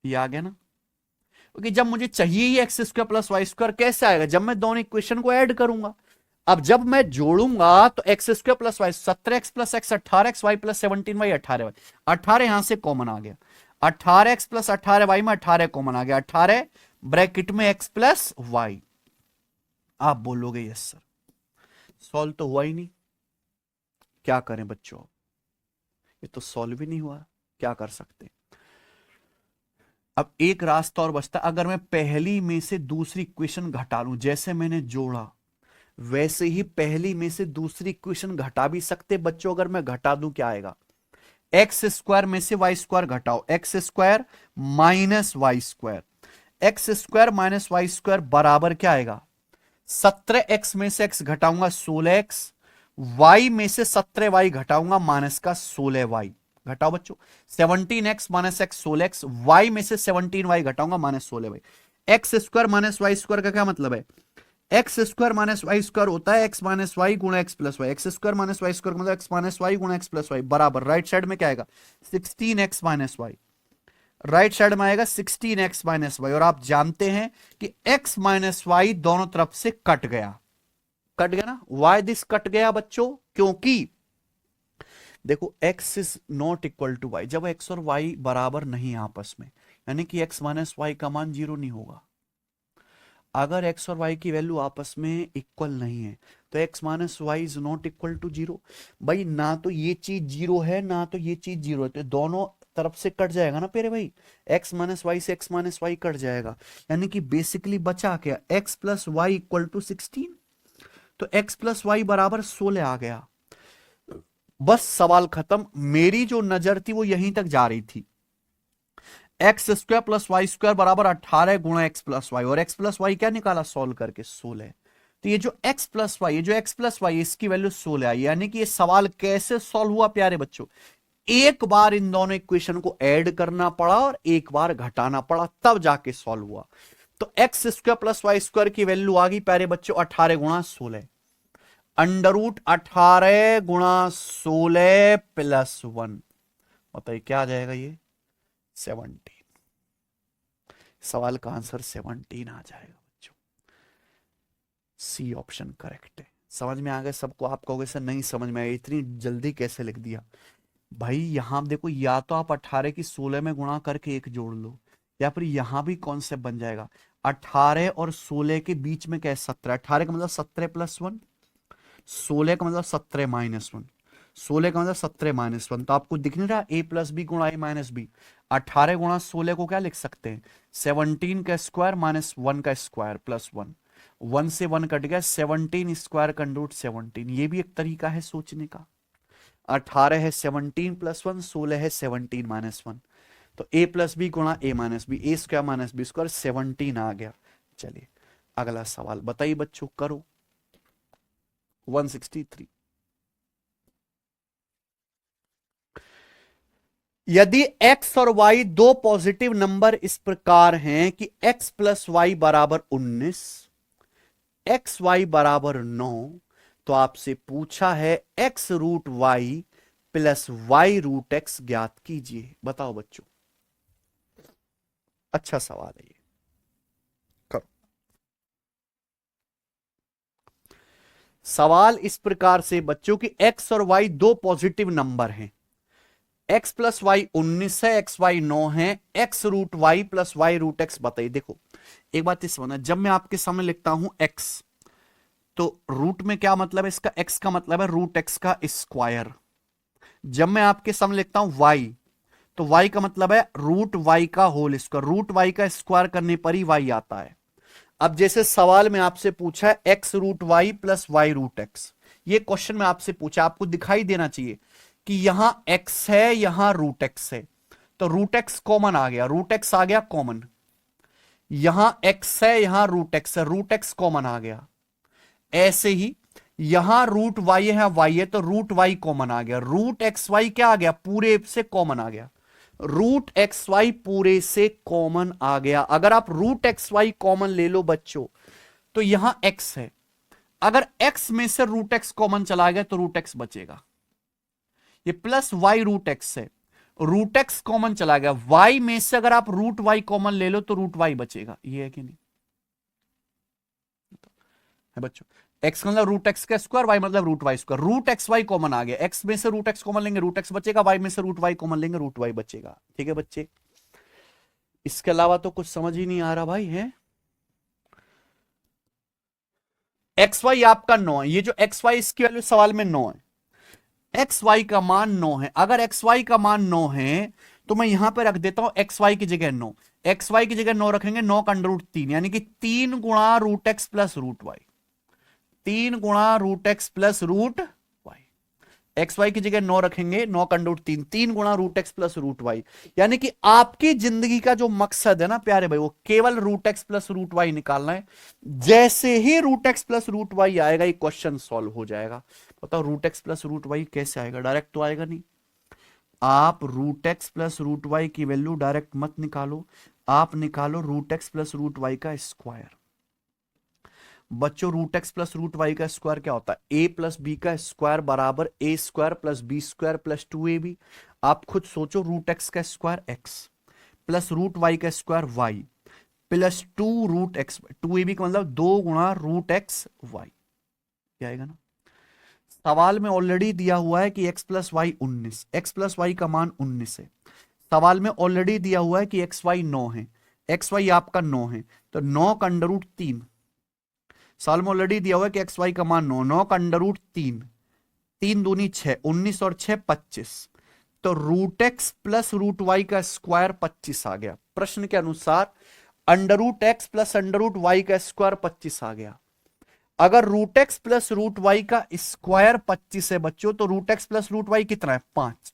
Speaker 1: ये आ गया ना, क्योंकि जब मुझे चाहिए ही x square plus y square कैसे आएगा, जब मैं दोनों इक्वेशन को ऐड करूंगा। अब जब मैं जोड़ूंगा तो x square plus y 17x plus x 18x, y plus 17y 18y, 18 यहां से कॉमन आ गया, 18x प्लस 18y में 18 कॉमन आ गया, 18 ब्रैकेट में x प्लस वाई। आप बोलोगे यस सर, सॉल्व तो हुआ ही नहीं, क्या करें बच्चों, ये तो सॉल्व ही नहीं हुआ, क्या कर सकते। अब एक रास्ता और बचता, अगर मैं पहली में से दूसरी इक्वेशन घटा लूं, जैसे मैंने जोड़ा वैसे ही पहली में से दूसरी इक्वेशन घटा भी सकते बच्चों। अगर मैं घटा दूं क्या आएगा, एक्स स्क्वायर में से वाई स्क्वायर घटाओ, x square minus y square, x square minus y square बराबर क्या आएगा, 17x में से x घटाऊंगा 16x, y में से 17y घटाऊंगा माइनस का 16y। घटाओ बच्चों, 17x minus x 16x, y में से 17y घटाऊंगा minus 16y। X square minus y square का क्या मतलब है, x square minus y square होता है एक्स माइनस वाई गुणा x plus y, x square minus y square मतलब एक्स माइनस वाई गुणा एक्स प्लस वाई बराबर राइट साइड में क्या आएगा 16x minus Y, right side में आएगा 16x माइनस वाई। और आप जानते हैं कि x माइनस वाई दोनों तरफ से कट गया, कट गया ना, वाई दिस कट गया बच्चों, क्योंकि देखो x is not equal to y, जब x और y बराबर नहीं आपस में, यानी कि x माइनस वाई का मान जीरो नहीं होगा। अगर x और y की वैल्यू आपस में इक्वल नहीं है तो x minus y is not equal to zero. भाई ना तो ये चीज जीरो है ना तो ये चीज जीरो है, तो दोनों तरफ से कट जाएगा ना प्यारे भाई, x माइनस वाई से x माइनस वाई कट जाएगा, यानी कि बेसिकली बचा क्या x plus y equal to 16, तो x प्लस वाई बराबर 16 आ गया। बस सवाल खत्म। मेरी जो नजर थी वो यहीं तक जा रही थी, x square plus y square बराबर 18 गुणा एक्स प्लस वाई, और एक्स प्लस वाई क्या निकाला सॉल्व करके 16। तो ये जो एक्स प्लस वाई, ये जो एक्स प्लस वाई इसकी वैल्यू 16 आई, यानी कि ये सवाल कैसे सॉल्व हुआ प्यारे बच्चों, एक बार इन दोनों इक्वेशन को ऐड करना पड़ा और एक बार घटाना पड़ा, तब जाके सॉल्व हुआ। तो x square plus y square की वैल्यू आ गई प्यारे बच्चों 18 गुणा 16, अंडर रूट 18 गुणा 16 प्लस 1, बताइए क्या आ जाएगा ये 17। सवाल का आंसर 17 आ जाएगा बच्चों, सी ऑप्शन करेक्ट है। समझ में आ गया सबको? आप कहोगे सर नहीं समझ में आया, इतनी जल्दी कैसे लिख दिया? भाई यहां देखो, या तो आप 18 की 16 में गुणा करके एक जोड़ लो, या फिर यहां भी कॉन्सेप्ट बन जाएगा 18 और 16 के बीच में क्या है 17, 18 का मतलब 17 प्लस 1, 16 का मतलब 17 माइनस 1, 16 का मतलब 17 माइनस 1, तो आपको दिख नहीं रहा a प्लस बी गुणा a माइनस बी, 18 गुणा 16 को क्या लिख सकते हैं 17 का स्क्वायर माइनस 1 का स्क्वायर प्लस 1, 1 से 1 कट गया, 17 स्क्वायर का अंडर रूट 17। ये भी एक तरीका है सोचने का। 18 है 17 प्लस 1, 16 है 17 माइनस 1, तो a प्लस बी गुणा a minus B, A square minus B square 17 आ गया। चलिए अगला सवाल बताइए बच्चों, करो 163। यदि x और y दो पॉजिटिव नंबर इस प्रकार हैं कि x प्लस वाई बराबर 19, एक्स वाई बराबर 9, तो आपसे पूछा है x root y plus y root x ज्ञात कीजिए। बताओ बच्चों, अच्छा सवाल है ये, करो। सवाल इस प्रकार से बच्चों कि x और y दो पॉजिटिव नंबर हैं, x प्लस वाई 19 है, एक्स वाई 9 है, x root y plus y root x. बताइए, देखो एक बात इस समझना, जब मैं आपके सामने लिखता हूं x, तो रूट में क्या मतलब है इसका, x का मतलब है रूट x का स्क्वायर। जब मैं आपके सामने लिखता हूं y, तो y का मतलब है रूट y का होल स्क्वायर, रूट y का स्क्वायर करने पर ही y आता है। अब जैसे सवाल में आपसे पूछा है x root y plus y root x, ये क्वेश्चन में आपसे पूछा, आपको दिखाई देना चाहिए कि यहां x है यहां रूट x है, तो रूट x कॉमन आ गया, रूट x आ गया कॉमन, यहां x है यहां रूट x है, रूट x कॉमन आ गया। ऐसे ही यहां रूट y है यहां y है, तो रूट y कॉमन आ गया, रूट एक्स वाई क्या आ गया पूरे से कॉमन आ गया, रूट एक्स वाई पूरे से कॉमन आ गया। अगर आप रूट एक्स वाई कॉमन ले लो बच्चों, तो यहां x है, अगर x में से रूट एक्स कॉमन चला गया तो रूट एक्स बचेगा। ये प्लस वाई रूट एक्स है, रूट एक्स कॉमन चला गया, y में से अगर आप रूट वाई कॉमन ले लो तो रूट वाई बचेगा। ये है कि नहीं है बच्चों? x मतलब रूट एक्स का स्क्वायर, y मतलब root y square. Root x y common आ गया, x में से रूट एक्स कॉमन लेंगे रूट एक्स बचेगा, y में से रूट वाई कॉमन लेंगे रूट वाई बचेगा। ठीक है बच्चे, इसके अलावा तो कुछ समझ ही नहीं आ रहा भाई है। एक्स वाई आपका 9 है, ये जो एक्स वाई इसकी वैल्यू सवाल में 9 है, एक्स वाई का मान 9 है। अगर एक्स वाई का मान 9 है तो मैं यहां पर रख देता हूं एक्स वाई की जगह 9, एक्स वाई की जगह 9 रखेंगे, 9 का अंडर रूट 3 यानी कि 3 गुणा root x plus root y, 3 गुणा root x plus root y. X y की जगह 9 रखेंगे, 9 का अंडर रूट 3, 3 गुणा root x plus root y. यानी कि आपकी जिंदगी का जो मकसद है ना प्यारे भाई, वो केवल root x plus root y निकालना है। जैसे ही root x plus root y आएगा ये क्वेश्चन सॉल्व हो जाएगा। बताओ root x plus root y कैसे आएगा? डायरेक्ट तो आएगा नहीं। आप root x plus root y की वैल्यू डायरेक्ट मत निकालो, आप निकालो root x plus root y का स्क्वायर। बच्चों root x plus root y का स्क्वायर क्या होता है? ए प्लस बी का स्क्वायर बराबर a square plus B square plus 2ab। आप खुद सोचो, रूट एक्स का square x plus root y का square y plus 2 root x, 2ab का मतलब 2 गुणा रूट एक्स वाई। क्या आएगा ना? सवाल में ऑलरेडी दिया हुआ है कि x plus y 19, x plus y का मान 19 है। सवाल में ऑलरेडी दिया हुआ है कि एक्स वाई 9 है, एक्स वाई आपका 9 है, तो 9 का अंडर रूट 3। सवाल में ऑलरेडी दिया हुआ है कि एक्स वाई का मान 9, 9 का अंडर रूट 3, 3 दूनी 6, 19 और 6 25, तो root x plus root y का स्क्वायर 25 आ गया। प्रश्न के अनुसार under root x plus under root y का स्क्वायर 25 आ गया। अगर root x plus root y का स्क्वायर 25 है बच्चों, तो root x plus root y कितना है? 5।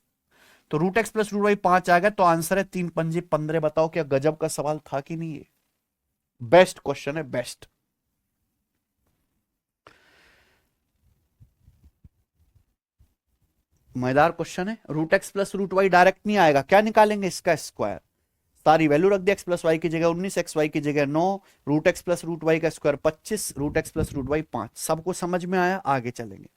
Speaker 1: तो root x plus root y 5 आ गया, तो आंसर है 3 पंजे 15। बताओ क्या गजब का सवाल था कि नहीं? है बेस्ट क्वेश्चन है, बेस्ट। मजेदार क्वेश्चन है। Root x plus root y direct नहीं आएगा, क्या निकालेंगे? इसका स्क्वायर। सारी वैल्यू रख दी, एक्स प्लस वाई की जगह 19, एक्स वाई की जगह 9, root x plus root y का square 25, root x plus root y 5। सबको समझ में आया? आगे चलेंगे।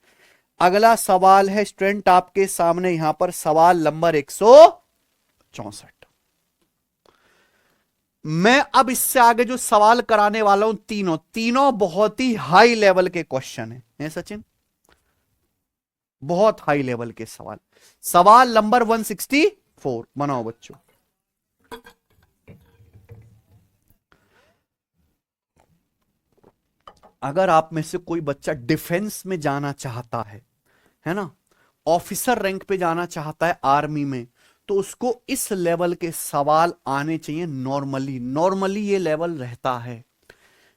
Speaker 1: अगला सवाल है स्टूडेंट आपके सामने यहां पर सवाल नंबर 164। मैं अब इससे आगे जो सवाल कराने वाला हूं, तीनों तीनों बहुत ही हाई लेवल के क्वेश्चन है सचिन, बहुत हाई लेवल के सवाल। सवाल नंबर 164 बनाओ बच्चों। अगर आप में से कोई बच्चा डिफेंस में जाना चाहता है ना, ऑफिसर रैंक पे जाना चाहता है आर्मी में, तो उसको इस लेवल के सवाल आने चाहिए। नॉर्मली ये लेवल रहता है।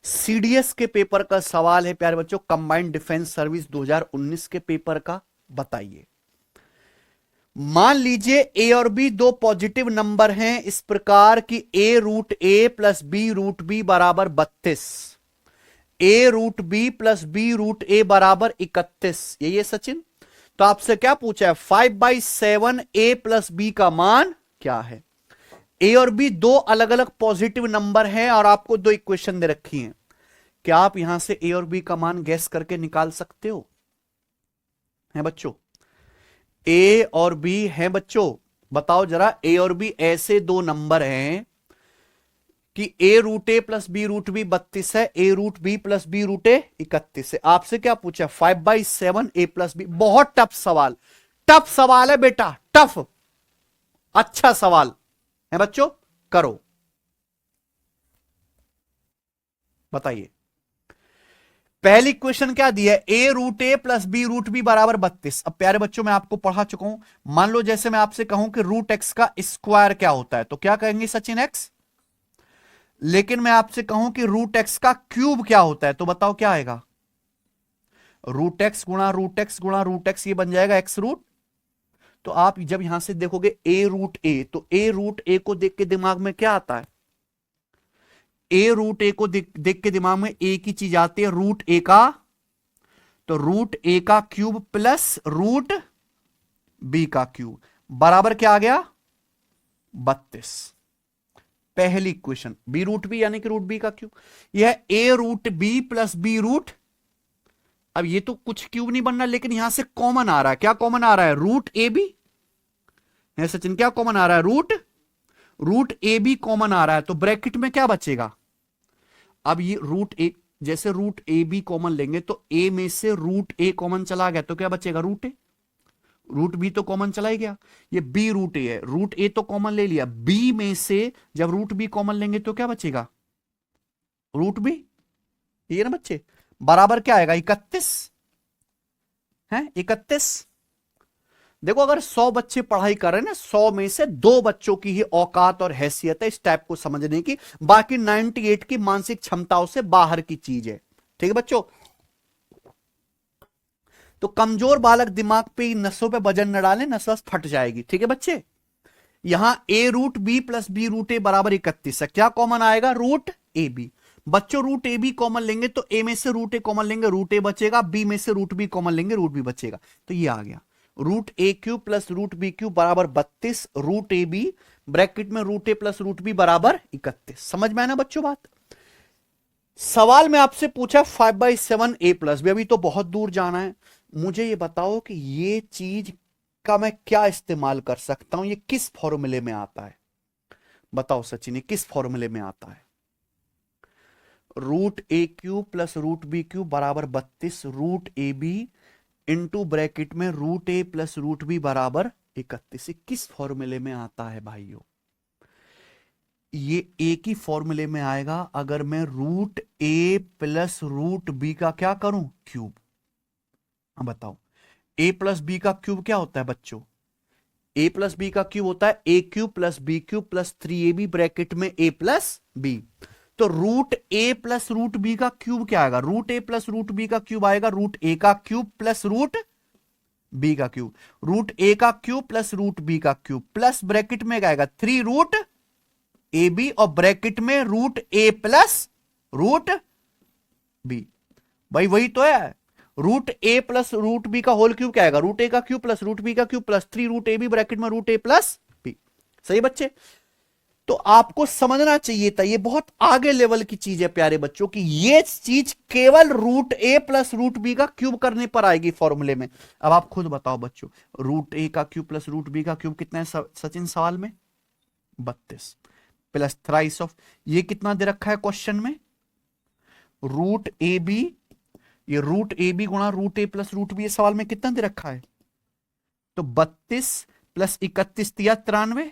Speaker 1: सीडीएस के पेपर का सवाल है प्यारे बच्चों, कंबाइंड डिफेंस सर्विस 2019 के पेपर का। बताइए, मान लीजिए ए और बी दो पॉजिटिव नंबर हैं इस प्रकार कि a root a plus b root b बराबर 32, a root b plus b root a बराबर 31। यही है सचिन। तो आपसे क्या पूछा है? 5/7 ए प्लस बी का मान क्या है? ए और बी दो अलग अलग पॉजिटिव नंबर हैं और आपको दो इक्वेशन दे रखी हैं। क्या आप यहां से ए और बी का मान गैस करके निकाल सकते हो? है बच्चों, ए और बी है बच्चों, बताओ जरा। ए और बी ऐसे दो नंबर हैं कि a root a plus b root b 32 है, a root b plus b root a 31 है। आपसे क्या पूछा? 5/7 ए प्लस बी। बहुत टफ सवाल, टफ सवाल है बेटा, टफ। अच्छा सवाल है बच्चों, करो, बताइए। पहली क्वेश्चन क्या दिया है? A root a plus b root b बराबर 32। अब प्यारे बच्चों मैं आपको पढ़ा चुका हूं। मान लो जैसे मैं आपसे कहूं कि रूट एक्स का स्क्वायर क्या होता है, तो क्या कहेंगे सचिन? एक्स। लेकिन मैं आपसे कहूं कि रूट एक्स का क्यूब क्या होता है, तो बताओ क्या आएगा? रूट एक्स गुणा रूट एक्स गुणा रूट एक्स, ये बन जाएगा एक्स रूट। तो आप जब यहां से देखोगे ए रूट ए, तो ए रूट ए को देख के दिमाग में क्या आता है? ए रूट ए को देख के दिमाग में ए की चीज आती है, रूट ए का। तो रूट ए का क्यूब प्लस रूट बी का क्यूब बराबर क्या आ गया? 32। पहली इक्वेशन बी रूट बी यानी कि रूट बी का क्यूब। यह a root b plus b root अब ये तो कुछ क्यूब नहीं बनना, लेकिन यहां से कॉमन आ रहा है। क्या कॉमन आ रहा है? रूट ए बी है सचिन। क्या कॉमन आ रहा है? रूट ए बी कॉमन आ रहा है। तो ब्रैकेट में क्या बचेगा? अब ये रूट ए, जैसे रूट ए बी कॉमन लेंगे तो ए में से रूट ए कॉमन चला गया तो क्या बचेगा? रूट ए। रूट बी तो कॉमन चला ही गया। ये बी रूट ए है, रूट ए तो कॉमन ले लिया। बी में से जब रूट बी कॉमन लेंगे तो क्या बचेगा? Root b. ये ना बच्चे, बराबर क्या आएगा? 31 है, 31। देखो अगर 100 बच्चे पढ़ाई कर रहे हैं ना, 100 में से 2 बच्चों की ही औकात और हैसियत है इस टाइप को समझने की, बाकी 98 की मानसिक क्षमताओं से बाहर की चीज है। ठीक है बच्चों? तो कमजोर बालक दिमाग पे नसों पे वजन न डाले, नस वस फट जाएगी। ठीक है बच्चे? यहां a root b plus b root a बराबर 31 है। क्या कॉमन आएगा? Root a b. बच्चों रूट ए बी कॉमन लेंगे तो ए में से रूट ए कॉमन लेंगे, रूट ए बचेगा। बी में से रूट बी कॉमन लेंगे, रूट बी बचेगा। तो ये आ गया root a cube plus root b cube बराबर 32 रूट ए बी, ब्रैकेट में root a plus root b बराबर 31। समझ में आया ना बच्चों बात? सवाल में आपसे पूछा 5/7 ए प्लस बी। अभी तो बहुत दूर जाना है। मुझे ये बताओ कि ये चीज का मैं क्या इस्तेमाल कर सकता हूं, ये किस फॉर्मूले में आता है? बताओ सचिन, ये किस फॉर्मूले में आता है? Root a cube plus root b cube बराबर 32 root a b into bracket में root a plus root b बराबर 31। किस फॉर्मूले में आता है भाइयों? ये एक ही फॉर्मूले में आएगा अगर मैं root a plus root b का क्या करूं? क्यूब। अब बताओ, ए प्लस बी का क्यूब क्या होता है बच्चों? ए प्लस बी का क्यूब होता है ए cube plus b cube plus 3ab bracket में ए प्लस बी। तो root a plus root b का क्यूब क्या आएगा? Root a plus root b का क्यूब आएगा रूट ए का क्यूब प्लस रूट बी का क्यूब। रूट ए का क्यूब प्लस रूट बी का क्यूब प्लस ब्रैकेट में क्या आएगा? 3 रूट ए बी और ब्रैकेट में root a plus root b. भाई वही तो है। Root a plus root b का होल क्यूब क्या आएगा? रूट ए का क्यूब प्लस रूट बी का cube plus 3 root a b bracket में रूट ए प्लस बी। सही बच्चे? तो आपको समझना चाहिए था, ये बहुत आगे लेवल की चीज है प्यारे बच्चों, कि ये चीज केवल root a plus root b का क्यूब करने पर आएगी फॉर्मूले में। अब आप खुद बताओ बच्चों, रूट ए का क्यूब प्लस रूट बी का क्यूब कितना है सचिन सवाल में? 32 प्लस थ्राइस ऑफ, ये कितना दे रखा है क्वेश्चन में? रूट ए बी, ये रूट ए बी गुणा root a plus root b, ये सवाल में कितना दे रखा है? तो 32 प्लस 31 दिया 93,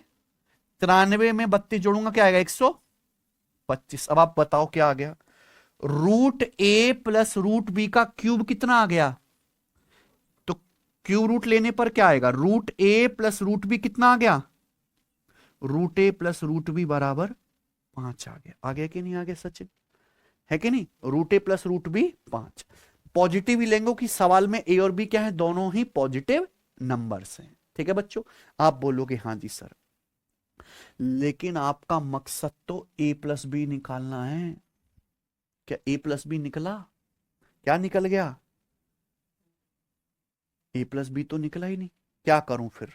Speaker 1: 93 में 32 जोड़ूंगा क्या आएगा? 125। अब आप बताओ क्या आ गया? Root a plus root b का क्यूब कितना आ गया? तो क्यूब रूट लेने पर क्या आएगा? Root a plus root B कितना आ गया? Root a plus root b बराबर 5 आ गया। आ गया कि नहीं आ गया सचिन? है कि नहीं? Root a plus root B 5। Positive ही लेंगे कि सवाल में ए और बी क्या है? दोनों ही पॉजिटिव नंबर्स हैं। ठीक है बच्चों? आप बोलोगे हाँ जी सर, लेकिन आपका मकसद तो ए प्लस बी निकालना है। क्या ए प्लस बी निकला? क्या निकल गया? ए प्लस बी तो निकला ही नहीं। क्या करूं फिर?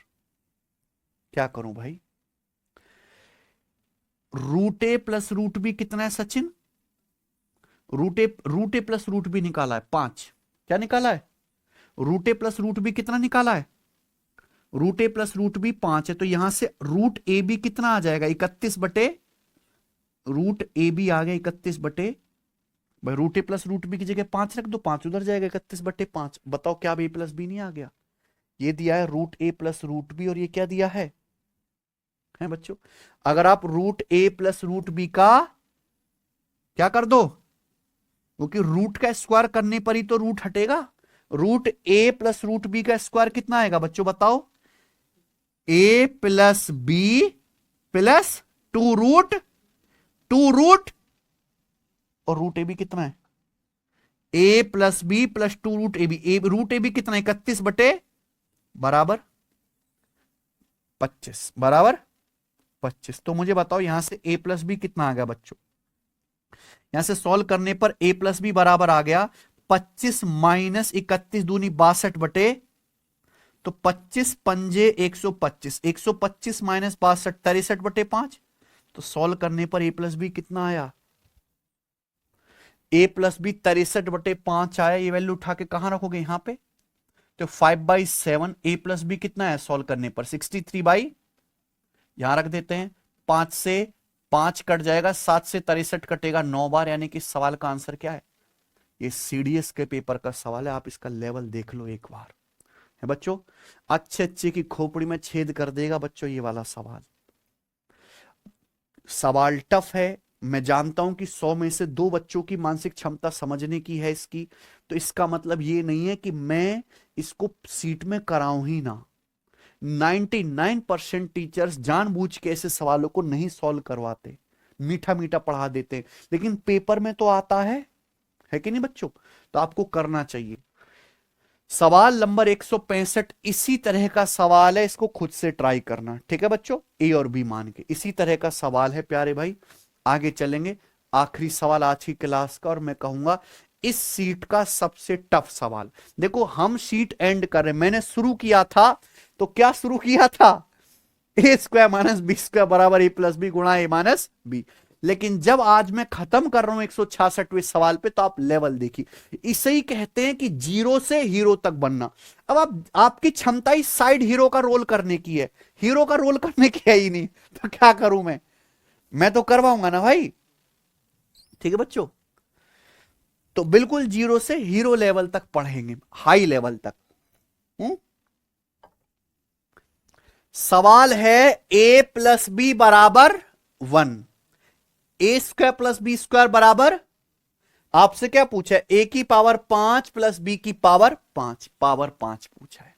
Speaker 1: क्या करूं भाई? Root a plus root B कितना है Sachin? Root a plus root B निकाला है 5। क्या निकाला है? Root a plus root B कितना निकाला है? Root a plus root B 5 है। तो यहां से रूट ए बी कितना आ जाएगा? 31 बटे रूट ए बी आ गया 31 बटे, भाई root a plus root B की जगह 5 रख दो, 5 उधर जाएगा, 31 बटे 5। बताओ क्या ए प्लस बी नहीं आ गया? ये दिया है root a plus root B, और ये क्या दिया है बच्चों? अगर आप root a plus root b का क्या कर दो, क्योंकि रूट का स्क्वायर करने पर ही तो रूट हटेगा। Root a plus root b का स्क्वायर कितना आएगा बच्चों बताओ? A plus b plus 2 root और रूट ए बी कितना है? A plus b plus 2 root a b. Root a b कितना है? 31 बटे बराबर 25 बराबर 25। तो मुझे बताओ यहां से ए प्लस बी कितना आ गया बच्चों? यहां से सॉल्व करने पर ए प्लस बी बराबर आ गया 25 माइनस 31 दूनी 62 बटे, तो 25 पंजे 125, 125 माइनस 62 63 बटे 5। तो सॉल्व करने पर ए प्लस बी कितना आया? a प्लस बी 63/5 आया, ये वैल्यू उठा के कहां रखोगे, यहां पे। तो 5/7 a प्लस बी कितना है सॉल्व करने पर, 63 यहां रख देते हैं। 5 से 5 कट जाएगा, 7 से 63 कटेगा 9 बार, यानी कि सवाल का आंसर क्या है। ये सीडीएस के पेपर का सवाल है, आप इसका लेवल देख लो एक बार, है बच्चों। अच्छे अच्छे की खोपड़ी में छेद कर देगा बच्चों ये वाला सवाल। सवाल टफ है, मैं जानता हूं कि 100 में से 2 बच्चों की मानसिक क्षमता समझने की है इसकी, तो इसका मतलब ये नहीं है कि मैं इसको सीट में कराऊं ही ना। 99% टीचर्स जानबूझ के ऐसे सवालों को नहीं सॉल्व करवाते, मीठा मीठा पढ़ा देते हैं, लेकिन पेपर में तो आता है कि नहीं बच्चों, तो आपको करना चाहिए। सवाल नंबर 165 इसी तरह का सवाल है, इसको खुद से ट्राई करना, ठीक है बच्चों, ए और बी मान के इसी तरह का सवाल है प्यारे भाई। आगे चलेंगे, आखिरी सवाल आज की क्लास का, और मैं कहूंगा इस सीट का सबसे टफ सवाल। देखो हम सीट एंड कर रहे हैं, मैंने शुरू किया था तो क्या शुरू किया था, ए स्क्वायर माइनस बी स्क्वायर बराबर ए प्लस बी गुणा ए माइनस बी, लेकिन जब आज मैं खत्म कर रहा हूं 166वें सवाल पे, तो आप लेवल देखिए। इसे ही कहते हैं कि जीरो से हीरो तक बनना। अब आपकी क्षमता ही साइड हीरो का रोल करने की है, हीरो का रोल करने की है ही नहीं, तो क्या करूं मैं तो करवाऊंगा ना भाई, ठीक है बच्चों। तो बिल्कुल जीरो से हीरो लेवल तक पढ़ेंगे, हाई लेवल तक। सवाल है a प्लस बी बराबर 1, ए स्क्वायर प्लस बी स्क्वायर बराबर, आपसे क्या पूछा है, a की पावर 5 प्लस b की पावर 5, पावर 5 पूछा है।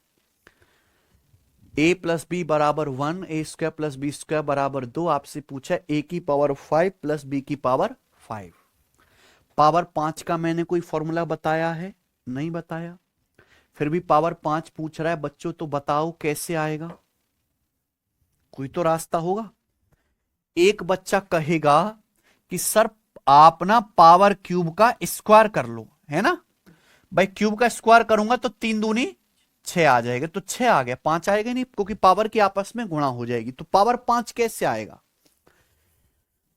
Speaker 1: a प्लस बी बराबर 1, ए स्क्वायर प्लस बी स्क्वायर बराबर 2, आपसे पूछा है a की पावर 5 प्लस b की पावर 5। पावर 5 का मैंने कोई फॉर्मूला बताया है, नहीं बताया, फिर भी पावर 5 पूछ रहा है बच्चों, तो बताओ कैसे आएगा, कोई तो रास्ता होगा। एक बच्चा कहेगा कि सर आप ना पावर क्यूब का स्क्वायर कर लो, है ना भाई, क्यूब का स्क्वायर करूंगा तो 3 दूनी 6 आ जाएगा, तो 6 आ गया, 5 आएगा नहीं, क्योंकि पावर की आपस में गुणा हो जाएगी। तो पावर 5 कैसे आएगा,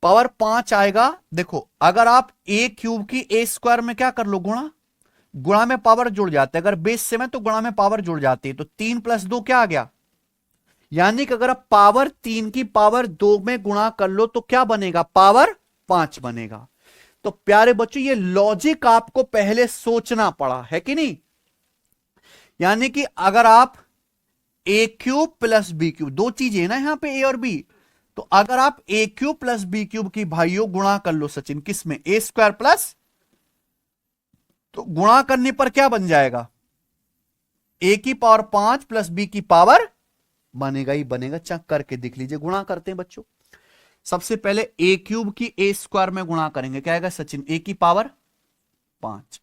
Speaker 1: पावर 5 आएगा, देखो अगर आप ए क्यूब की ए स्क्वायर में क्या कर लो, गुणा, गुणा में पावर जुड़ जाते हैं, अगर बेस से में तो गुणा में पावर जुड़ जाती है, तो 3 + 2 क्या आ गया, यानी कि अगर आप पावर 3 की पावर 2 में गुणा कर लो तो क्या बनेगा, पावर 5 बनेगा। तो प्यारे बच्चों ये लॉजिक आपको पहले सोचना पड़ा है कि नहीं, यानी कि अगर आप ए क्यूब प्लस बी क्यूब, दो चीजें है ना यहां पे, ए और बी, तो अगर आप ए क्यूब प्लस बी क्यूब की भाइयों गुणा कर लो सचिन, किसमें, ए स्क्वायर प्लस, तो गुणा करने पर क्या बन जाएगा, ए की पावर 5 प्लस बी की पावर, बनेगा ही बनेगा, चेक करके देख लीजिए। गुणा करते हैं बच्चों, सबसे पहले ए क्यूब की ए स्क्वायर में गुणा करेंगे, क्या आएगा सचिन, ए की पावर 5,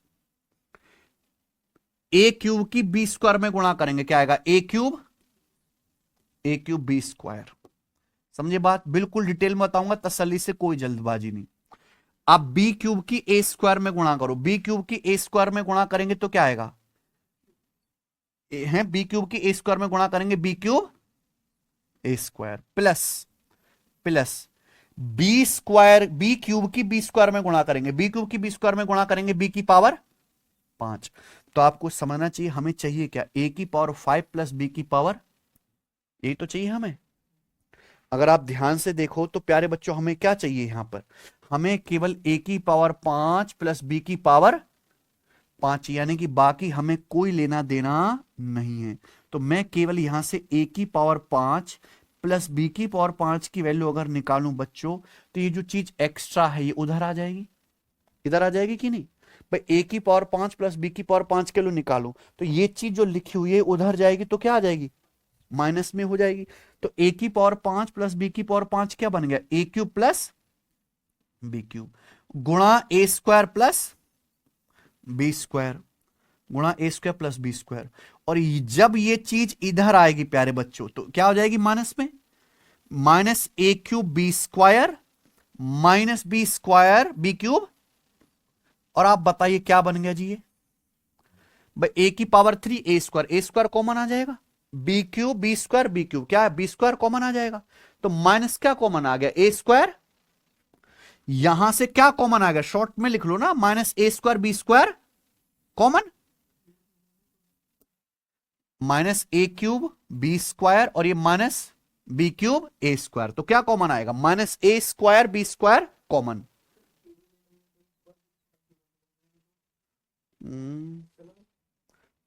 Speaker 1: ए क्यूब की बी स्क्वायर में गुणा करेंगे, क्या आएगा, ए क्यूब बी स्क्वायर। समझे बात, बिल्कुल डिटेल में बताऊंगा, तसल्ली से, कोई जल्दबाजी नहीं। आप बी क्यूब की ए स्क्वायर में गुणा करो, बी क्यूब की ए स्क्वायर में गुणा करेंगे तो क्या आएगा, है बी क्यूब की ए स्क्वायर में गुणा करेंगे, b cube a square plus B square, b cube की बी स्क्वायर में गुणा करेंगे, बी क्यूब की बी स्क्वायर में गुणा करेंगे, बी की पावर 5। तो आपको समझना चाहिए हमें चाहिए क्या, ए की पावर 5 प्लस बी की पावर, ये तो चाहिए हमें। अगर आप ध्यान से देखो तो प्यारे बच्चों हमें क्या चाहिए यहां पर, हमें केवल ए की पावर 5 प्लस बी की पावर 5, यानी कि बाकी हमें कोई लेना देना नहीं है। तो मैं केवल यहां से ए की पावर 5 प्लस बी की पावर 5 की वैल्यू अगर निकालूं बच्चों, तो ये जो चीज एक्स्ट्रा है ये उधर आ जाएगी, इधर आ जाएगी कि नहीं भाई, ए की पावर 5 प्लस बी की पावर 5 के लिए निकालूं, तो ये चीज जो लिखी हुई है उधर जाएगी, तो क्या आ जाएगी, माइनस में हो जाएगी। तो ए की पावर 5 प्लस बी की पावर 5 क्या बन गया, ए क्यूब प्लस बी क्यूब गुणा ए स्क्वायर प्लस बी स्क्वायर गुणा ए स्क्वायर प्लस बी स्क्वायर। और जब ये चीज इधर आएगी प्यारे बच्चों, तो क्या हो जाएगी माइनस में, minus a cube b square minus B square b cube. और आप बताइए क्या बन गया जी ये, भाई ए की पावर 3 ए स्क्वायर कॉमन आ जाएगा, b cube b square b cube, क्या है बी स्क्वायर कॉमन आ जाएगा, तो माइनस क्या कॉमन आ गया, ए स्क्वायर, यहां से क्या कॉमन आ गया, शॉर्ट में लिख लो ना, minus a square b square common, minus a cube b square और ये minus B cube a square, तो क्या कॉमन आएगा, minus a square b square common.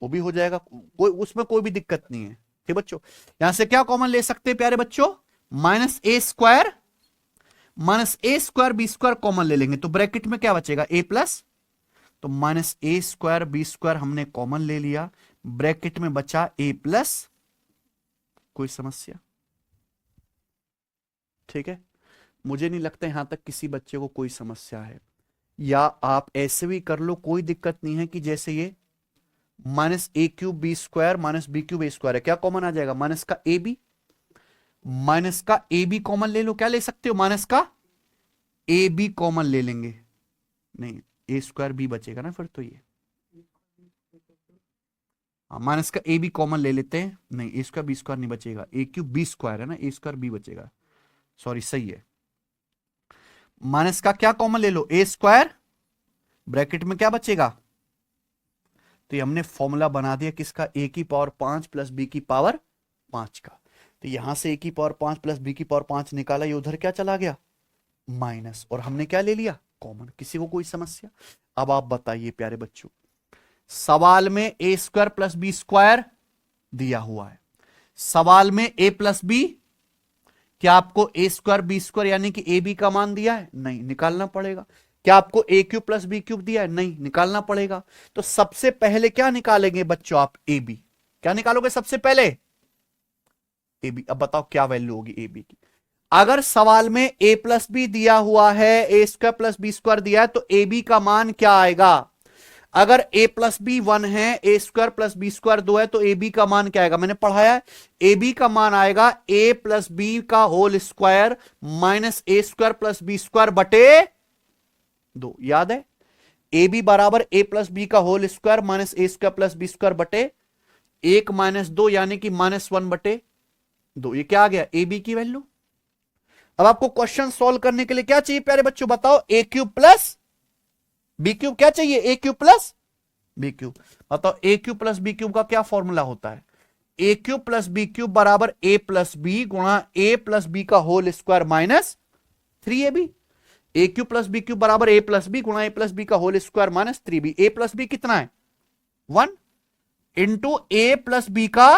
Speaker 1: वो भी हो जाएगा, कोई उसमें कोई भी दिक्कत नहीं है। ठीक बच्चों, यहां से क्या कॉमन ले सकते हैं प्यारे बच्चों, minus a square b square common ले लेंगे, तो ब्रैकेट में क्या बचेगा, ए प्लस, तो minus a square b square हमने कॉमन ले लिया, ब्रैकेट में बचा ए प्लस, कोई समस्या? ठीक है, मुझे नहीं लगता यहां तक किसी बच्चे को कोई समस्या है, या आप ऐसे भी कर लो, कोई दिक्कत नहीं है कि जैसे ये minus a cube b square minus B cube a square है, क्या कॉमन आ जाएगा, माइनस का ए बी, माइनस का ए बी कॉमन ले लो, क्या ले सकते हो, माइनस का ए बी कॉमन ले लेंगे, नहीं ए स्क्वायर बी बचेगा ना फिर, तो ये माइनस का ए बी कॉमन ले लेते हैं, नहीं ए स्क्वायर बी स्क्वायर नहीं बचेगा, ए क्यूब बी स्क्वायर है ना, ए स्क्वायर बी बचेगा, सॉरी सही है, माइनस का क्या कॉमन ले लो, ए स्क्वायर, ब्रैकेट में क्या बचेगा, तो ये हमने फॉर्मूला बना दिया किसका, ए की पावर 5 प्लस बी की पावर 5 का, तो यहां से ए की पावर 5 प्लस बी की पावर 5 निकाला, ये उधर क्या चला गया, माइनस, और हमने क्या ले लिया, कॉमन। किसी को कोई समस्या? अब आप बताइए प्यारे बच्चों, सवाल में a square plus B square दिया हुआ है, सवाल में ए प्लस बी, क्या आपको ए स्क्वायर बी स्क्वायर यानी कि ए बी का मान दिया है, नहीं, निकालना पड़ेगा। क्या आपको ए क्यूब प्लस बी क्यूब दिया है, नहीं, निकालना पड़ेगा। तो सबसे पहले क्या निकालेंगे बच्चों आप, ए बी, क्या निकालोगे सबसे पहले, ए बी। अब बताओ क्या वैल्यू होगी ए बी की, अगर सवाल में ए प्लस बी दिया हुआ है, ए स्क्वायर प्लस बी स्क्वायर दिया है, तो ए बी का मान क्या आएगा, अगर a प्लस बी 1 है, ए स्क्वायर प्लस बी स्क्वायर 2 है, तो ए बी का मान क्या आएगा, मैंने पढ़ाया है, ए बी का मान आएगा a प्लस बी का whole square minus a square plus B square बटे 2, याद है, ए बी बराबर ए प्लस बी का whole square minus a square plus B square बटे 1 माइनस 2 यानी कि -1 बटे 2, ये क्या आ गया, ए बी की वैल्यू। अब आपको क्वेश्चन सॉल्व करने के लिए क्या चाहिए प्यारे बच्चों, बताओ, ए क्यूब प्लस बी क्यूब, क्या चाहिए, ए क्यूब प्लस बी क्यूब। बताओ ए क्यूब प्लस बी क्यूब का क्या फॉर्मूला होता है, ए क्यूब प्लस बी क्यूब बराबर ए प्लस बी गुणा ए प्लस बी का होल स्क्वायर माइनस 3ab, ए क्यूब प्लस बी क्यूब बराबर ए प्लस बी गुणा ए प्लस बी का होल स्क्वायर माइनस 3b, ए प्लस बी कितना है 1 इंटू ए प्लस बी का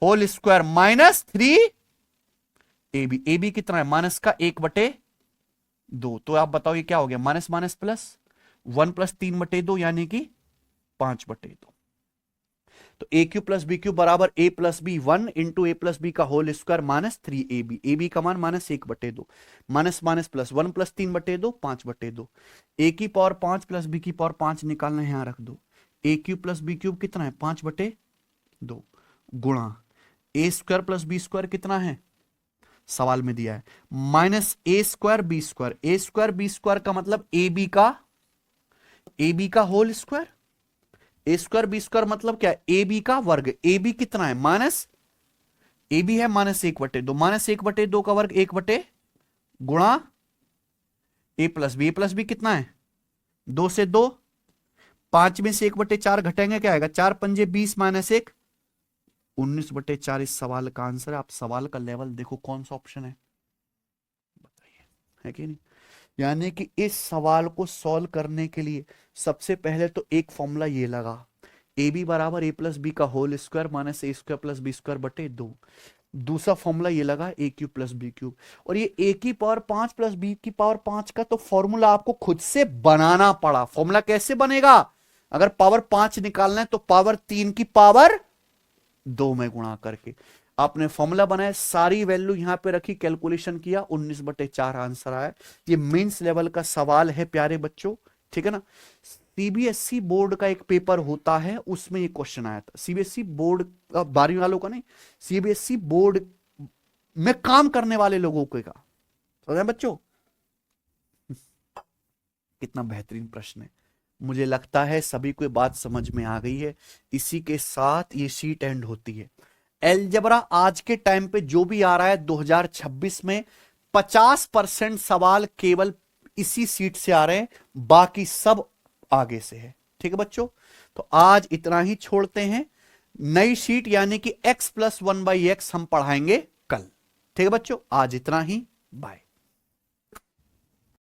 Speaker 1: whole square minus 3ab, a b कितना है माइनस का 1/2, तो आप बताओ ये क्या हो गया, माइनस माइनस प्लस 1 प्लस 3/2 यानी कि 5/2, तो a cube plus b cube बराबर a plus b 1 into a plus b का whole square minus 3ab, a b का मान -1/2, minus minus plus 1 plus 3/2 5/2, a की पावर 5 प्लस बी की पावर 5 निकालना है, यहां रख दो, a cube plus b cube कितना है 5/2 गुणा ए स्क्वायर प्लस बी स्क्वायर कितना है, सवाल में दिया है minus a square b square, a square b square का मतलब ए बी का whole square, a square b square मतलब क्या, ए बी का वर्ग, ए बी कितना है माइनस, ए बी है -1/2, -1/2 का वर्ग 1 गुणा ए प्लस बी कितना है 2 से 2, 5 में से 1/4 घटेंगे, क्या आएगा 4 पंजे 20 माइनस 1 19/4 इस सवाल का आंसर है। आप सवाल का लेवल देखो कौन सा ऑप्शन है, बताइए, है कि नहीं। यानी कि इस सवाल को सॉल्व करने के लिए सबसे पहले तो एक फॉर्मूला ये लगा, ए बी बराबर ए प्लस बी का whole square minus a square plus B square बटे 2, दूसरा फॉर्मूला ये लगा ए क्यूब प्लस बी क्यूब, और ये ए की पावर 5 प्लस बी की पावर 5 का तो फॉर्मूला आपको खुद से बनाना पड़ा। फॉर्मूला कैसे बनेगा, अगर पावर 5 निकालना है तो पावर 3 की पावर 2 में गुणा करके आपने फॉर्मूला बनाया, सारी वैल्यू यहां पे रखी, कैलकुलेशन किया, 19/4 आंसर आया। ये मेंस लेवल का सवाल है प्यारे बच्चों, ठीक है ना। सीबीएसई बोर्ड का एक पेपर होता है, उसमें ये क्वेश्चन आया था, सीबीएसई बोर्ड 12वीं वालों का नहीं, सीबीएसई बोर्ड में काम करने वाले लोगों का, समझ रहे बच्चों, कितना बेहतरीन प्रश्न है। मुझे लगता है सभी को बात समझ में आ गई है। इसी के साथ ये शीट एंड होती है। एलजेब्रा आज के टाइम पे जो भी आ रहा है 2026 में 50% सवाल केवल इसी सीट से आ रहे हैं, बाकी सब आगे से है। ठीक है बच्चों, तो आज इतना ही छोड़ते हैं। नई शीट यानी कि x + 1/x हम पढ़ाएंगे कल। ठीक है बच्चों, आज इतना ही, बाय।